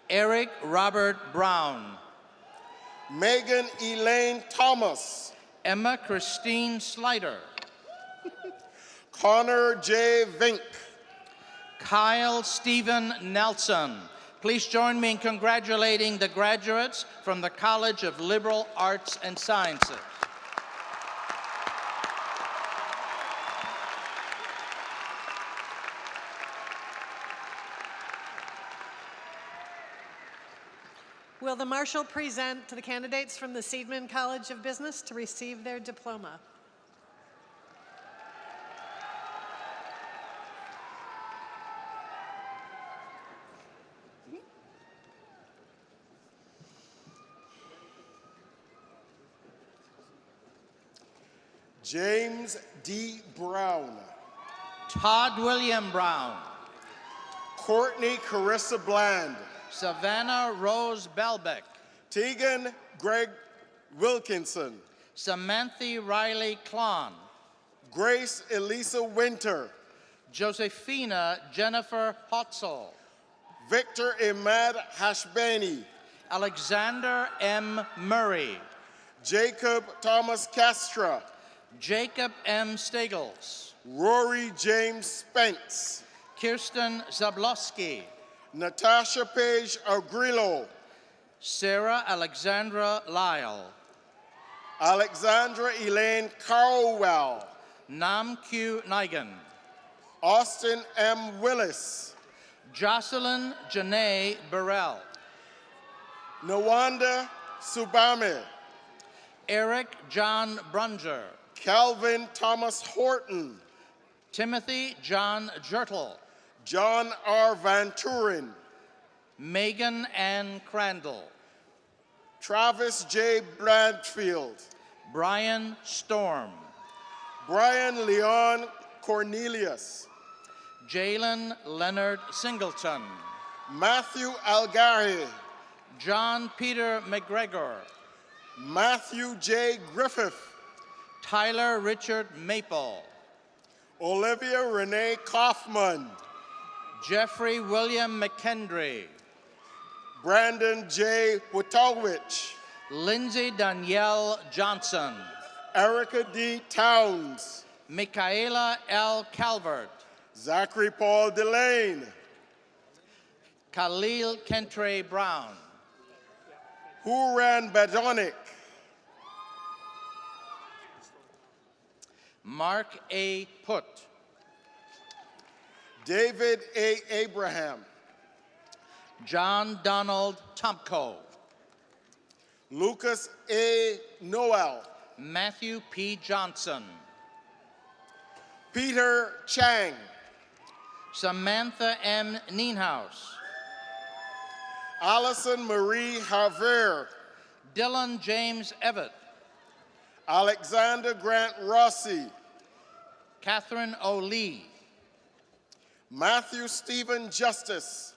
Eric Robert Brown. Megan Elaine Thomas. Emma Christine Slider. Connor J. Vink. Kyle Stephen Nelson. Please join me in congratulating the graduates from the College of Liberal Arts and Sciences. Will the Marshal present to the candidates from the Seidman College of Business to receive their diploma? James D. Brown. Todd William Brown. Courtney Carissa Bland. Savannah Rose Belbeck. Tegan Greg Wilkinson. Samantha Riley Klon. Grace Elisa Winter. Josephina Jennifer Hotzel. Victor Imad Hashbani. Alexander M. Murray. Jacob Thomas Castra. Jacob M. Stegels. Rory James Spence. Kirsten Zablowski. Natasha Page Agrillo. Sarah Alexandra Lyle. Alexandra Elaine Carwell. Nam Q. Nigan. Austin M. Willis. Jocelyn Janae Burrell. Nawanda Subame. Eric John Brunger. Calvin Thomas Horton. Timothy John Jertle. John R. Van Turen. Megan Ann Crandall. Travis J. Bradfield. Brian Storm. Brian Leon Cornelius. Jalen Leonard Singleton. Matthew Algari. John Peter McGregor. Matthew J. Griffith. Tyler Richard Maple. Olivia Renee Kaufman. Jeffrey William McKendry. Brandon J. Witowich. Lindsay Danielle Johnson. Erica D. Towns. Michaela L. Calvert. Zachary Paul Delane. Khalil Kentre Brown. Huran Badonic. Mark A. Putt. David A. Abraham. John Donald Tomko. Lucas A. Noel. Matthew P. Johnson. Peter Chang. Samantha M. Nienhaus. Allison Marie Harver. Dylan James Evett. Alexander Grant Rossi. Catherine O'Lee. Matthew Stephen Justice.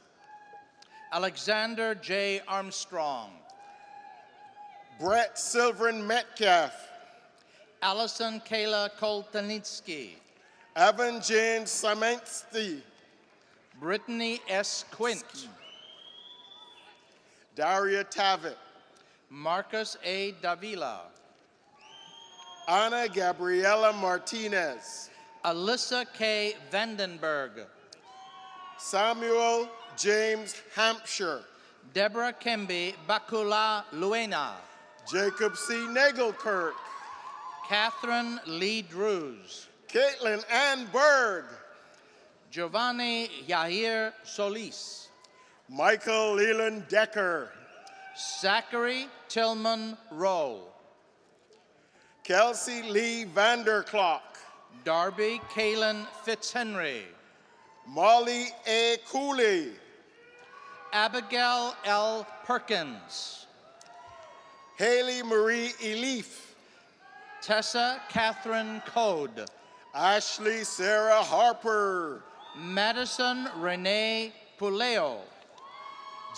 Alexander J. Armstrong. Brett Silverin Metcalf. Allison Kayla Koltanitsky. Evan James Samensky. Brittany S. Quint. Daria Tavitt. Marcus A. Davila. Ana Gabriela Martinez. Alyssa K. Vandenberg. Samuel James Hampshire. Deborah Kemby Bakula Luena. Jacob C. Nagelkirk. Catherine Lee Drews. Caitlin Ann Berg. Giovanni Yahir Solis. Michael Leland Decker. Zachary Tillman Rowe. Kelsey Lee Vanderclock. Darby Kalen Fitzhenry. Molly A. Cooley. Abigail L. Perkins. Haley Marie Elif. Tessa Catherine Code. Ashley Sarah Harper. Madison Renee Puleo.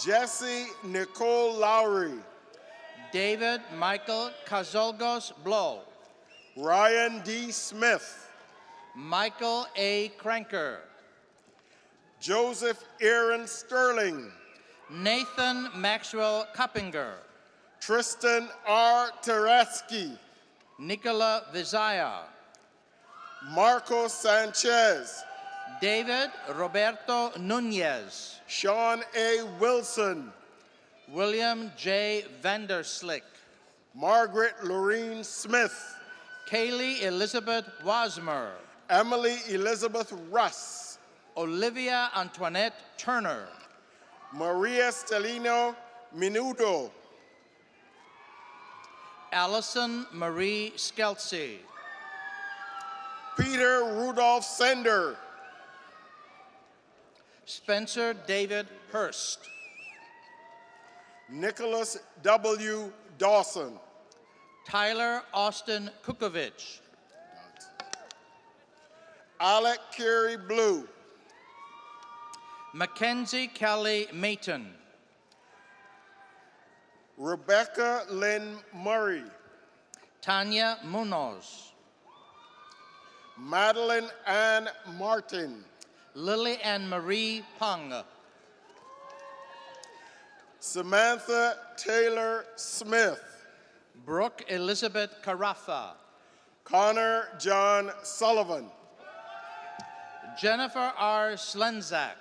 Jesse Nicole Lowry. David Michael Cazolgos Blow. Ryan D. Smith. Michael A. Cranker. Joseph Aaron Sterling. Nathan Maxwell Coppinger. Tristan R. Tereski. Nicola Vizaya. Marco Sanchez. David Roberto Nunez. Sean A. Wilson. William J. Vanderslick. Margaret Lorene Smith. Kaylee Elizabeth Wasmer. Emily Elizabeth Russ. Olivia Antoinette Turner. Maria Stelino Minudo. Allison Marie Skelsey. Peter Rudolph Sender. Spencer David Hurst. Nicholas W. Dawson. Tyler Austin Kukovich. Alec Carey Blue. Mackenzie Kelly Mayton. Rebecca Lynn Murray. Tanya Munoz. Madeline Ann Martin. Lily Ann Marie Pung. Samantha Taylor Smith. Brooke Elizabeth Carafa. Connor John Sullivan. Jennifer R. Slenzak.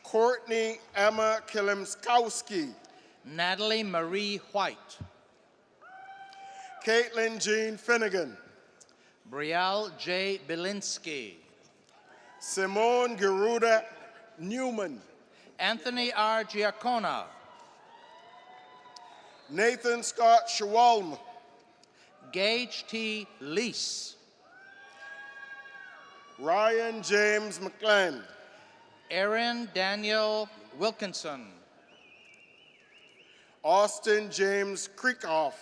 Courtney Emma Kilimskowski. Natalie Marie White. Caitlin Jean Finnegan. Brielle J. Belinsky. Simone Garuda Newman. Anthony R. Giacona. Nathan Scott Schwalm. Gage T. Lease. Ryan James McLean. Aaron Daniel Wilkinson. Austin James Krikoff.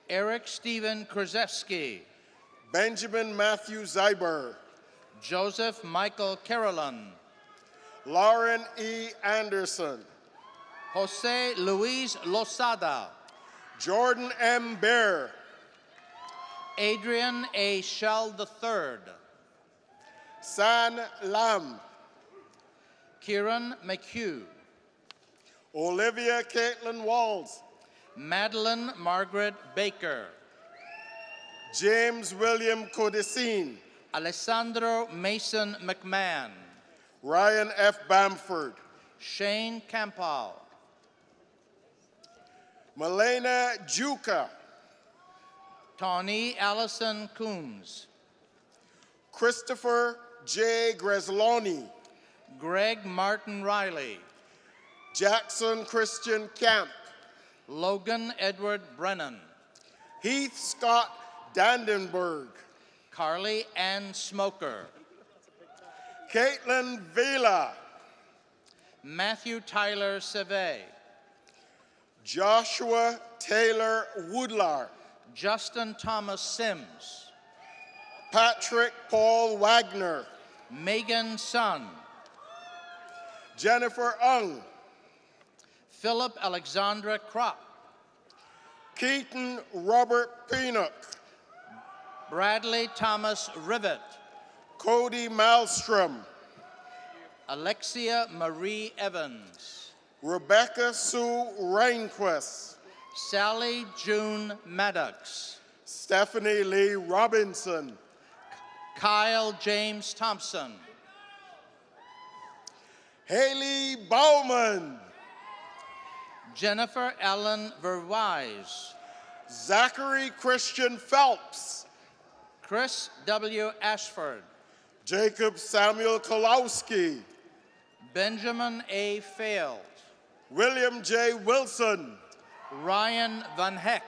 Eric Stephen Krzyzewski. Benjamin Matthew Zyber, Joseph Michael Carolan, Lauren E. Anderson, Jose Luis Losada, Jordan M. Bear, Adrian A. Shell III, San Lam, Kieran McHugh, Olivia Caitlin Walls, Madeline Margaret Baker, James William Codicine, Alessandro Mason McMahon, Ryan F. Bamford, Shane Campau, Malena Juka, Tawny Allison Coombs, Christopher J. Gresloni, Greg Martin Riley, Jackson Christian Camp, Logan Edward Brennan, Heath Scott Dandenberg, Carly Ann Smoker, Caitlin Vila, Matthew Tyler Seve, Joshua Taylor Woodlar, Justin Thomas Sims, Patrick Paul Wagner, Megan Sun, Jennifer Ung, Philip Alexandra Kropp, Keaton Robert Peanut, Bradley Thomas Rivet, Cody Malmstrom, Alexia Marie Evans, Rebecca Sue Rehnquist, Sally June Maddox, Stephanie Lee Robinson, Kyle James Thompson, Haley Bowman, Jennifer Ellen Verwise, Zachary Christian Phelps, Chris W. Ashford, Jacob Samuel Kolowski, Benjamin A. Failed, William J. Wilson, Ryan Van Heck,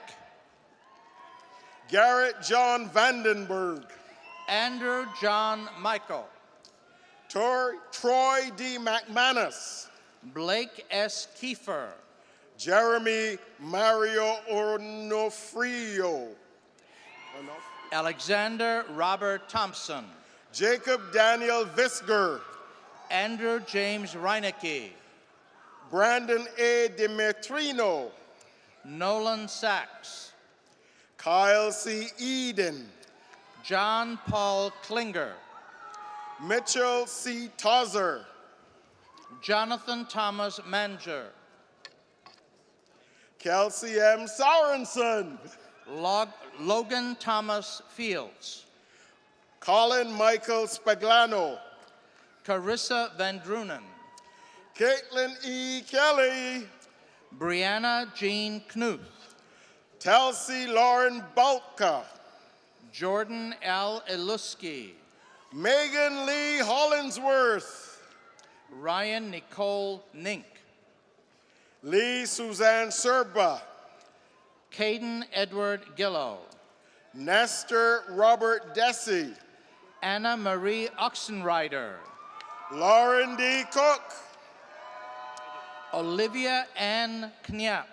Garrett John Vandenberg, Andrew John Michael, Troy D. McManus, Blake S. Kiefer, Jeremy Mario Onofrio, Alexander Robert Thompson, Jacob Daniel Visger, Andrew James Reinecke, Brandon A. Dimitrino, Nolan Sachs, Kyle C. Eden, John Paul Klinger, Mitchell C. Tozer, Jonathan Thomas Manger, Kelsey M. Sorensen, Logan Thomas Fields, Colin Michael Spaglano, Carissa Van Drunen, Caitlin E. Kelly, Brianna Jean Knuth, Telsey Lauren Balka, Jordan L. Iluski, Megan Lee Hollinsworth, Ryan Nicole Nink, Lee Suzanne Serba, Caden Edward Gillow, Nestor Robert Desi, Anna Marie Oxenrider, Lauren D. Cook, Olivia Ann Knyat,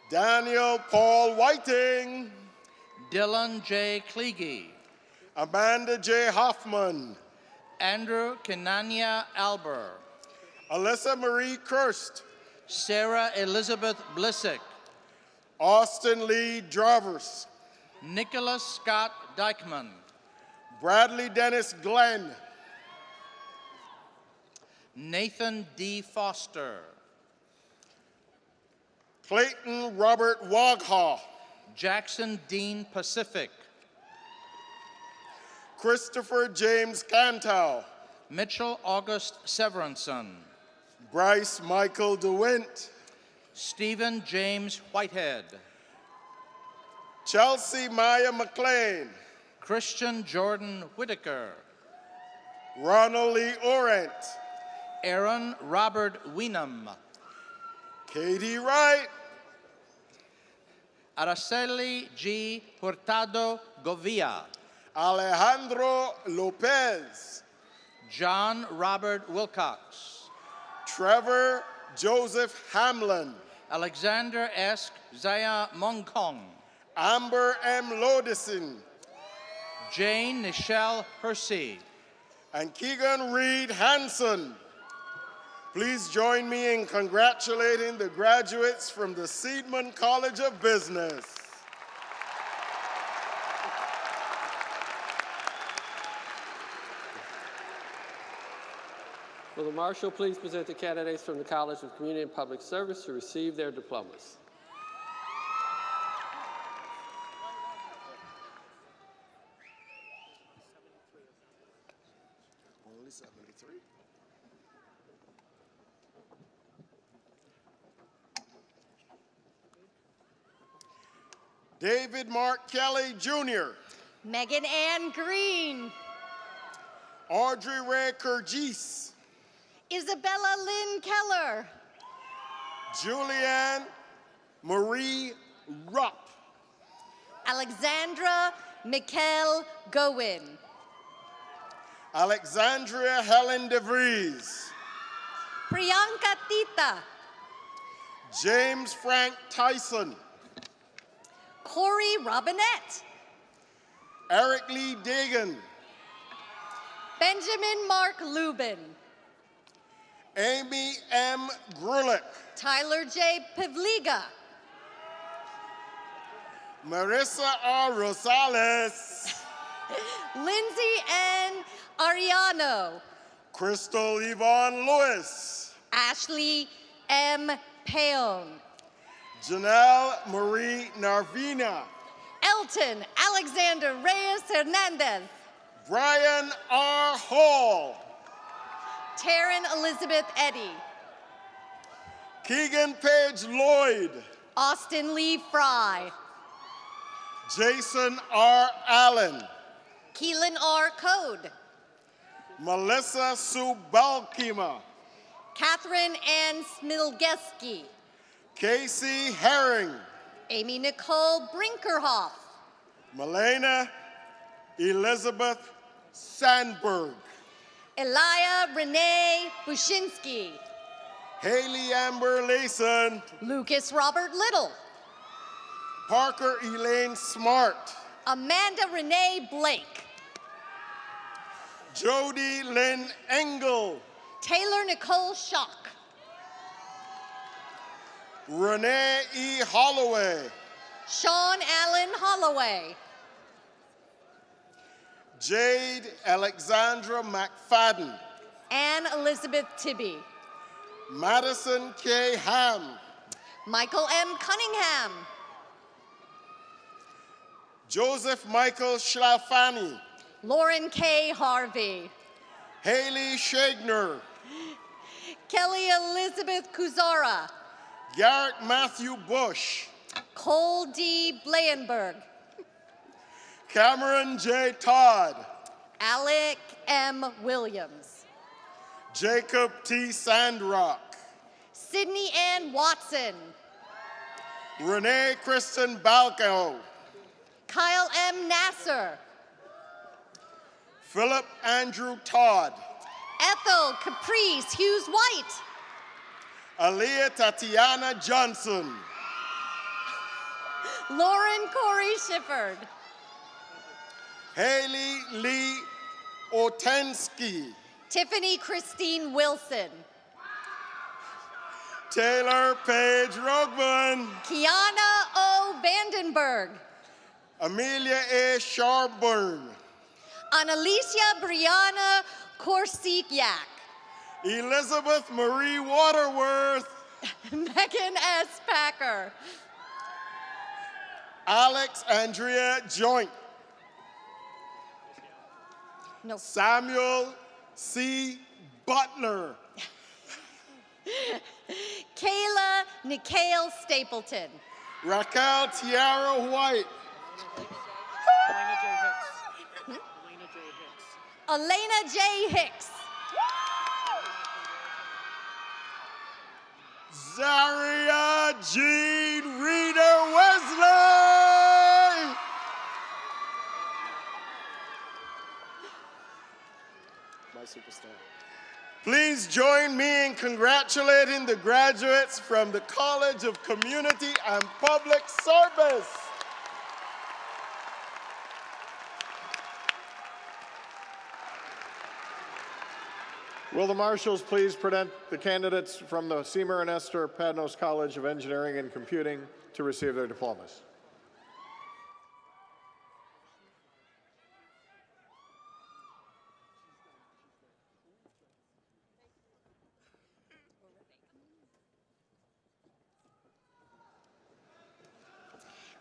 Daniel Paul Whiting, Dylan J. Kliege, Amanda J. Hoffman, Andrew Kenania Alber, Alyssa Marie Kirst, Sarah Elizabeth Blissick, Austin Lee Dravers, Nicholas Scott Dykeman, Bradley Dennis Glenn, Nathan D. Foster, Clayton Robert Waghaw, Jackson Dean Pacific, Christopher James Cantow, Mitchell August Severinson, Bryce Michael DeWint, Stephen James Whitehead, Chelsea Maya McLean, Christian Jordan Whitaker, Ronald Lee Orent, Aaron Robert Weenum, Katie Wright, Araceli G. Hurtado Govia, Alejandro Lopez, John Robert Wilcox, Trevor Joseph Hamlin, Alexander S. Zaya Mongkong, Amber M. Lodison, Jane Nichelle Hersey. And Keegan Reed Hansen. Please join me in congratulating the graduates from the Seidman College of Business. Will the Marshal please present the candidates from the College of Community and Public Service to receive their diplomas? Only 73. David Mark Kelly, Jr. Megan Ann Green. Audrey Ray Kurgis. Isabella Lynn Keller. Julianne Marie Rupp. Alexandra Mikkel Gowen. Alexandria Helen DeVries. Priyanka Tita. James Frank Tyson. Corey Robinette. Eric Lee Dagan. Benjamin Mark Lubin. Amy M. Grulick. Tyler J. Pavliga. Marissa R. Rosales. Lindsay N. Ariano. Crystal Yvonne Lewis. Ashley M. Payon. Janelle Marie Narvina. Elton Alexander Reyes Hernandez. Brian R. Hall. Taryn Elizabeth Eddy. Keegan Page Lloyd. Austin Lee Fry. Jason R. Allen. Keelan R. Code. Melissa Sue Balkima. Catherine Ann Smilgeski. Casey Herring. Amy Nicole Brinkerhoff. Melena Elizabeth Sandberg. Elia Renee Bushinsky. Haley Amber Leeson. Lucas Robert Little. Parker Elaine Smart. Amanda Renee Blake. Jody Lynn Engel. Taylor Nicole Schock. Renee E. Holloway. Sean Allen Holloway. Jade Alexandra McFadden. Ann Elizabeth Tibby. Madison K. Ham. Michael M. Cunningham. Joseph Michael Schlafani. Lauren K. Harvey. Haley Shagner. Kelly Elizabeth Kuzara. Garrett Matthew Bush. Cole D. Blaenberg. Cameron J. Todd. Alec M. Williams. Jacob T. Sandrock. Sydney Ann Watson. Renee Kristen Balco. Kyle M. Nasser. Philip Andrew Todd. Ethel Caprice Hughes White. Aaliyah Tatiana Johnson. Lauren Corey Shifford. Haley Lee Otensky. Tiffany Christine Wilson. Taylor Paige Rogman. Kiana O. Vandenberg. Amelia A. Sharburn. Annalicia Brianna Korsiak. Elizabeth Marie Waterworth. Megan S. Packer. Alex Andrea Joint. No. Samuel C. Butler. Kayla Nikhil Stapleton. Raquel Tiara White. Elena J. Hicks. Zaria Jean Reader Wesley. My superstar. Please join me in congratulating the graduates from the College of Community and Public Service. Will the marshals please present the candidates from the Seymour and Esther Padnos College of Engineering and Computing to receive their diplomas?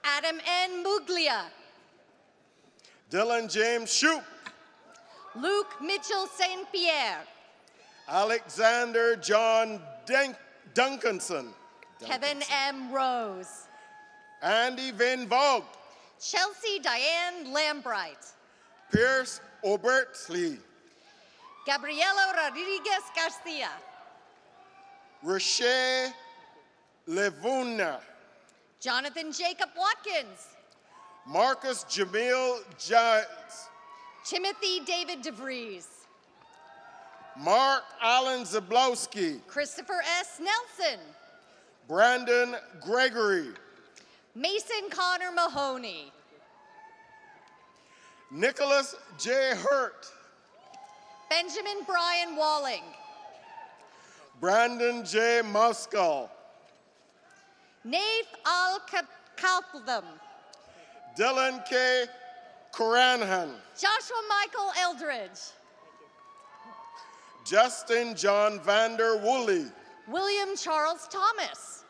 Adam N. Muglia. Dylan James Shoup. Luke Mitchell St. Pierre. Alexander John Duncanson. Kevin M. Rose. Andy Van Vogt. Chelsea Diane Lambright. Pierce Obertley. Gabriela Rodriguez Garcia. Roche Levuna. Jonathan Jacob Watkins. Marcus Jamil Giles. Timothy David DeVries. Mark Allen Zablowski. Christopher S. Nelson. Brandon Gregory. Mason Connor Mahoney. Nicholas J. Hurt. Benjamin Brian Walling. Brandon J. Muskell. Nath Al-Kaltham. Dylan K. Coranhan. Joshua Michael Eldridge. Justin John Vander Woolley. William Charles Thomas.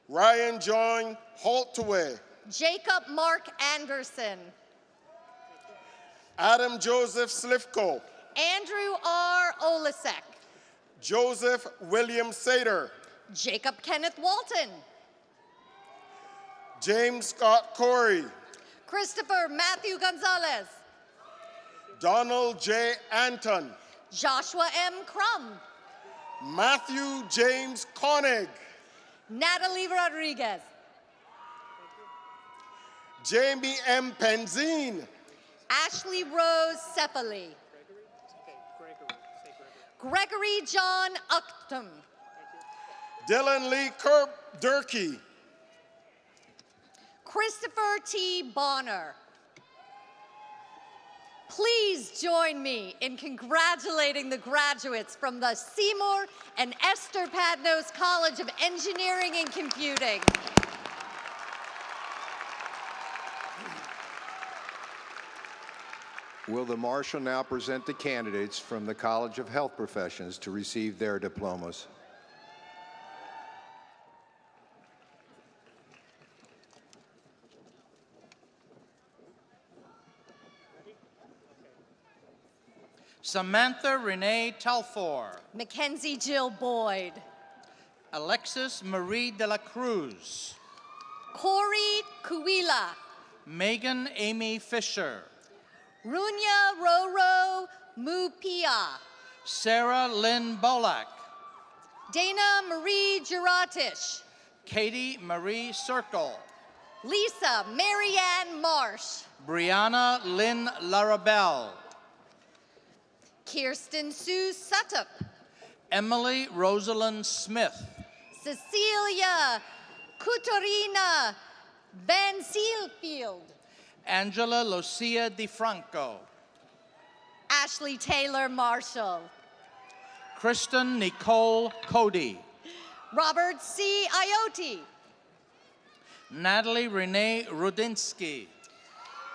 Ryan John Holtaway. Jacob Mark Anderson. Adam Joseph Slifko. Andrew R. Olasek. Joseph William Sater. Jacob Kenneth Walton. James Scott Corey. Christopher Matthew Gonzalez. Donald J. Anton. Joshua M. Crum. Matthew James Koenig. Natalie Rodriguez. Jamie M. Penzine. Ashley Rose Cephaly. Gregory John Ucktum. Dylan Lee Kerb Durkee. Christopher T. Bonner. Please join me in congratulating the graduates from the Seymour and Esther Padnos College of Engineering and Computing. Will the marshal now present the candidates from the College of Health Professions to receive their diplomas? Samantha Renee Telfor. Mackenzie Jill Boyd. Alexis Marie de la Cruz. Corey Kuila. Megan Amy Fisher. Runya Roro Mupia. Sarah Lynn Bolak. Dana Marie Giratish. Katie Marie Circle. Lisa Marianne Marsh. Brianna Lynn Larabelle. Kirsten Sue Sutup. Emily Rosalind Smith. Cecilia Kutorina Van Sealfield. Angela Lucia DiFranco. Ashley Taylor Marshall. Kristen Nicole Cody. Robert C. Ioti. Natalie Renee Rudinsky.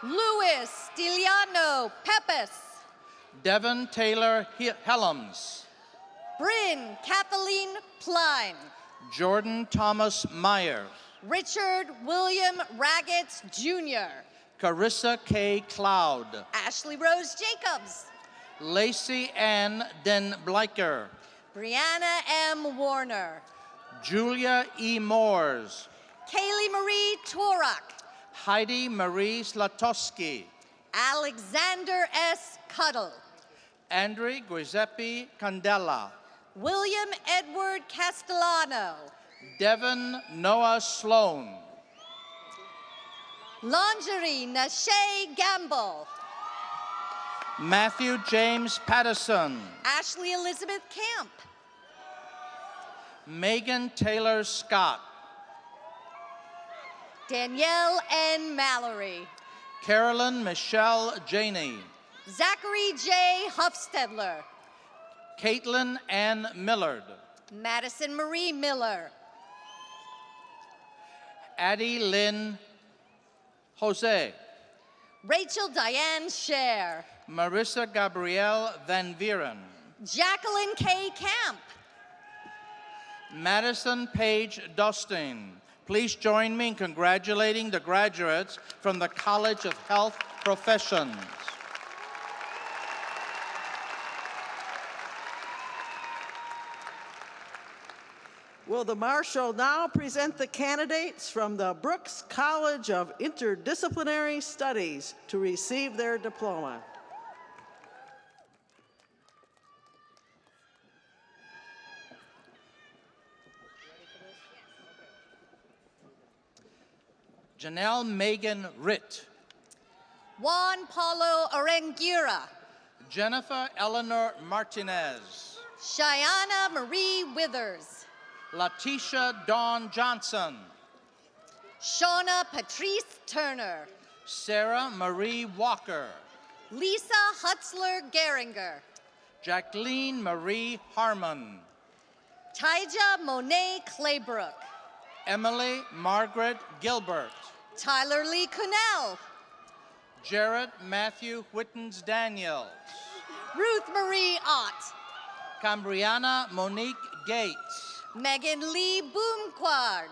Louis Stiliano Pepes. Devin Taylor Helms. Bryn Kathleen Pline. Jordan Thomas Meyer. Richard William Raggett Jr. Carissa K. Cloud. Ashley Rose Jacobs. Lacey Ann Den Bleicher. Brianna M. Warner. Julia E. Moores. Kaylee Marie Torak. Heidi Marie Slatowski. Alexander S. Cuddle. Andre Giuseppe Candela. William Edward Castellano. Devin Noah Sloan. Lingerie Nashay Gamble. Matthew James Patterson. Ashley Elizabeth Camp. Megan Taylor Scott. Danielle N. Mallory. Carolyn Michelle Janey. Zachary J. Huffstedler. Caitlin Ann Millard. Madison Marie Miller. Addie Lynn Jose. Rachel Diane Scher. Marissa Gabrielle Van Vieren. Jacqueline K. Camp. Madison Page Dostin. Please join me in congratulating the graduates from the College of Health Professions. Will the Marshal now present the candidates from the Brooks College of Interdisciplinary Studies to receive their diploma? Janelle Megan Ritt. Juan Paulo Arengura. Jennifer Eleanor Martinez. Cheyenne Marie Withers. Latisha Dawn Johnson. Shauna Patrice Turner. Sarah Marie Walker. Lisa Hutzler Geringer. Jacqueline Marie Harmon. Tyja Monet Claybrook. Emily Margaret Gilbert. Tyler Lee Connell. Jarrett Matthew Whittens Daniels. Ruth Marie Ott. Cambriana Monique Gates. Megan Lee Boomquard.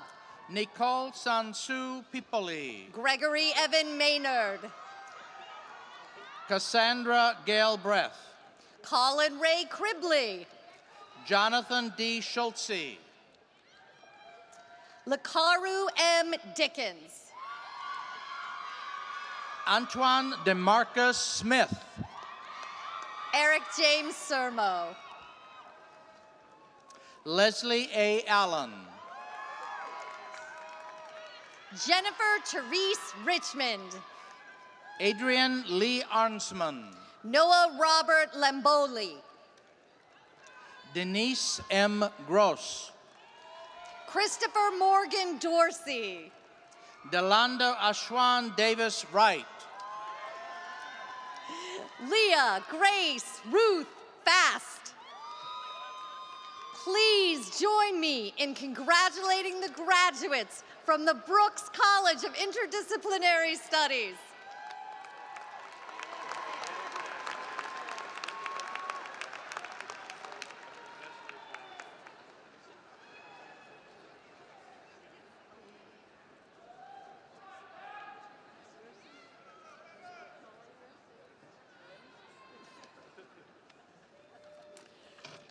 Nicole Sansu Pipoli. Gregory Evan Maynard. Cassandra Gail Breath. Colin Ray Cribley. Jonathan D. Schultze. Lakaru M. Dickens. Antoine DeMarcus Smith. Eric James Sermo. Leslie A. Allen. Jennifer Therese Richmond. Adrian Lee Arnsman. Noah Robert Lamboli. Denise M. Gross. Christopher Morgan Dorsey. Delando Ashwan Davis Wright. Leah Grace Ruth Fast. Please join me in congratulating the graduates from the Brooks College of Interdisciplinary Studies.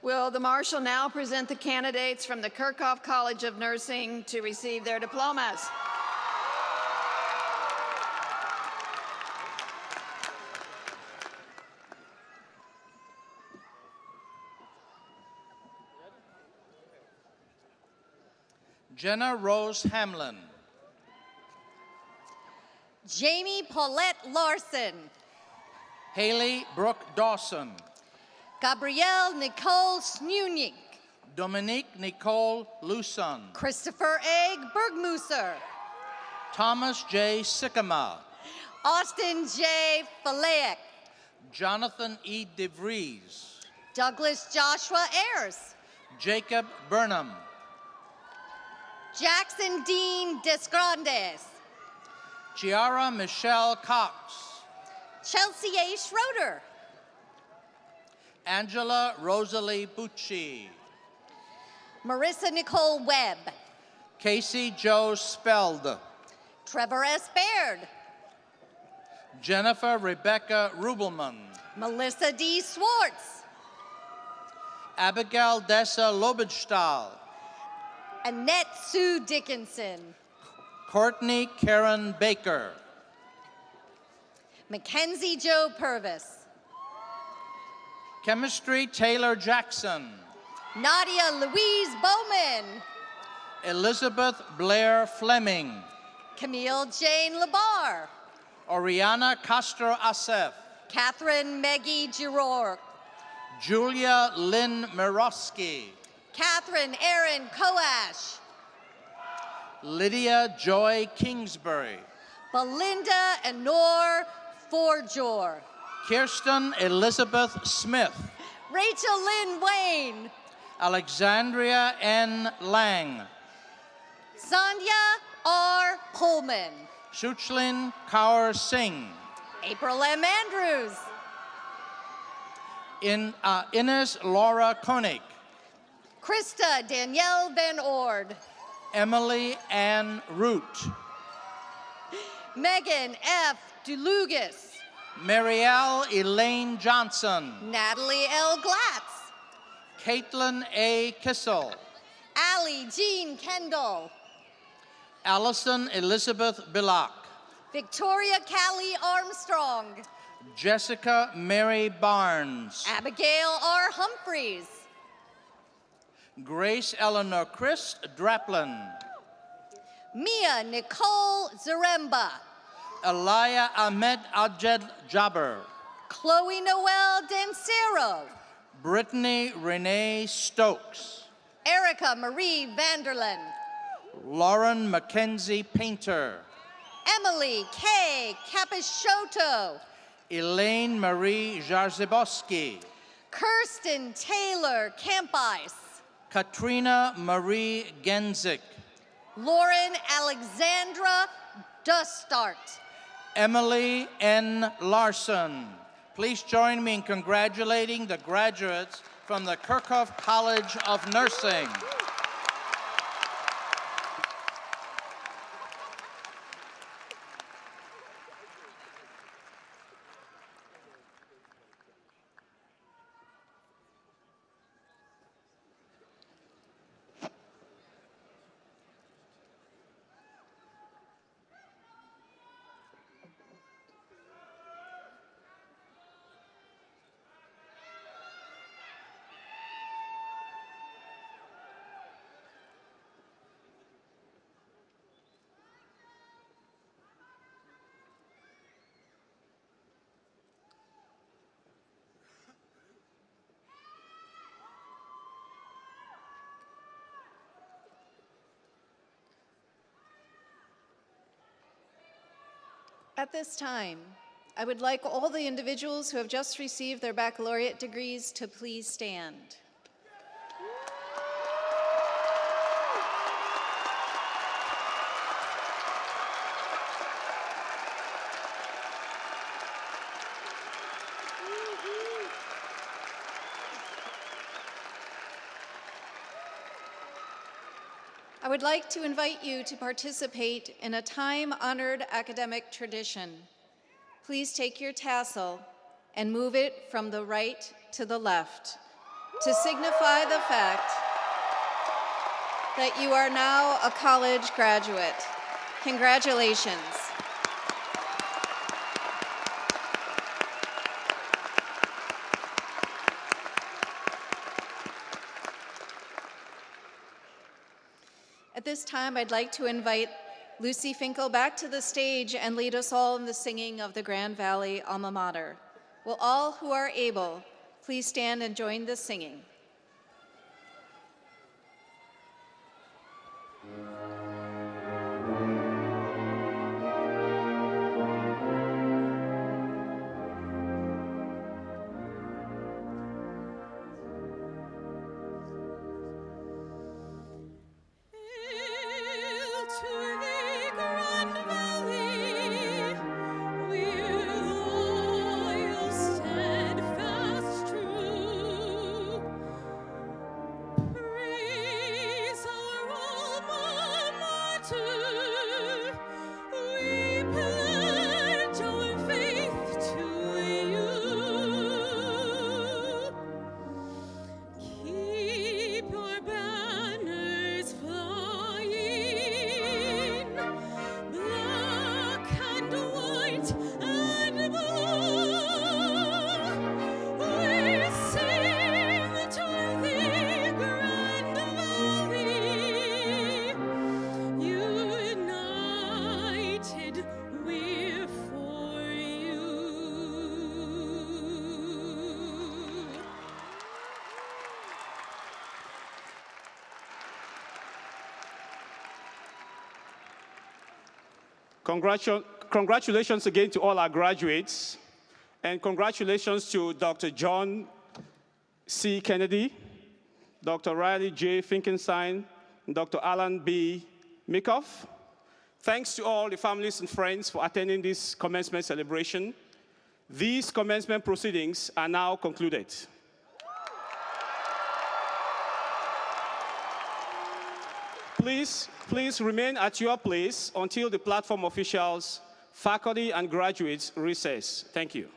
Will the Marshal now present the candidates from the Kirchhoff College of Nursing to receive their diplomas? Jenna Rose Hamlin. Jamie Paulette Larson. Haley Brooke Dawson. Gabrielle Nicole Snunik. Dominique Nicole Luson. Christopher Egg Bergmusser. Thomas J. Sycamore. Austin J. Falaek. Jonathan E. DeVries. Douglas Joshua Ayers. Jacob Burnham. Jackson Dean Desgrandes. Chiara Michelle Cox. Chelsea A. Schroeder. Angela Rosalie Bucci. Marissa Nicole Webb. Casey Joe Speld. Trevor S. Baird. Jennifer Rebecca Rubelman. Melissa D. Swartz. Abigail Dessa Lobenstahl. Annette Sue Dickinson. Courtney Karen Baker. Mackenzie Joe Purvis. Chemistry Taylor Jackson. Nadia Louise Bowman. Elizabeth Blair Fleming. Camille Jane Labar. Oriana Castro Asef. Catherine Meggie Giroir. Julia Lynn Mirosky. Catherine Erin Koash. Lydia Joy Kingsbury. Belinda Honor Forjor. Kirsten Elizabeth Smith. Rachel Lynn Wayne. Alexandria N. Lang. Sandhya R. Pullman. Suchlin Kaur Singh. April M. Andrews. Ines Laura Koenig. Krista Danielle Van Ord. Emily Ann Root. Megan F. DeLugas. Marielle Elaine Johnson. Natalie L. Glatz. Caitlin A. Kissel. Allie Jean Kendall. Allison Elizabeth Billock. Victoria Callie Armstrong. Jessica Mary Barnes. Abigail R. Humphreys. Grace Eleanor Chris Draplin. Mia Nicole Zaremba. Alaya Ahmed Ajed Jabber. Chloe Noel Dancero. Brittany Renee Stokes. Erica Marie Vanderlen. Lauren Mackenzie Painter. Emily K. Capisciotto. Elaine Marie Jarzybowski. Kirsten Taylor Campice. Katrina Marie Genzik. Lauren Alexandra Dustart. Emily N. Larson. Please join me in congratulating the graduates from the Kirchhoff College of Nursing. At this time, I would like all the individuals who have just received their baccalaureate degrees to please stand. I would like to invite you to participate in a time-honored academic tradition. Please take your tassel and move it from the right to the left to signify the fact that you are now a college graduate. Congratulations. At this time, I'd like to invite Lucy Finkel back to the stage and lead us all in the singing of the Grand Valley Alma Mater. Will all who are able please stand and join the singing? Congratulations again to all our graduates, and congratulations to Dr. John C. Kennedy, Dr. Riley J. Finkenstein, and Dr. Alan B. Mikoff. Thanks to all the families and friends for attending this commencement celebration. These commencement proceedings are now concluded. Please remain at your place until the platform officials, faculty, and graduates recess. Thank you.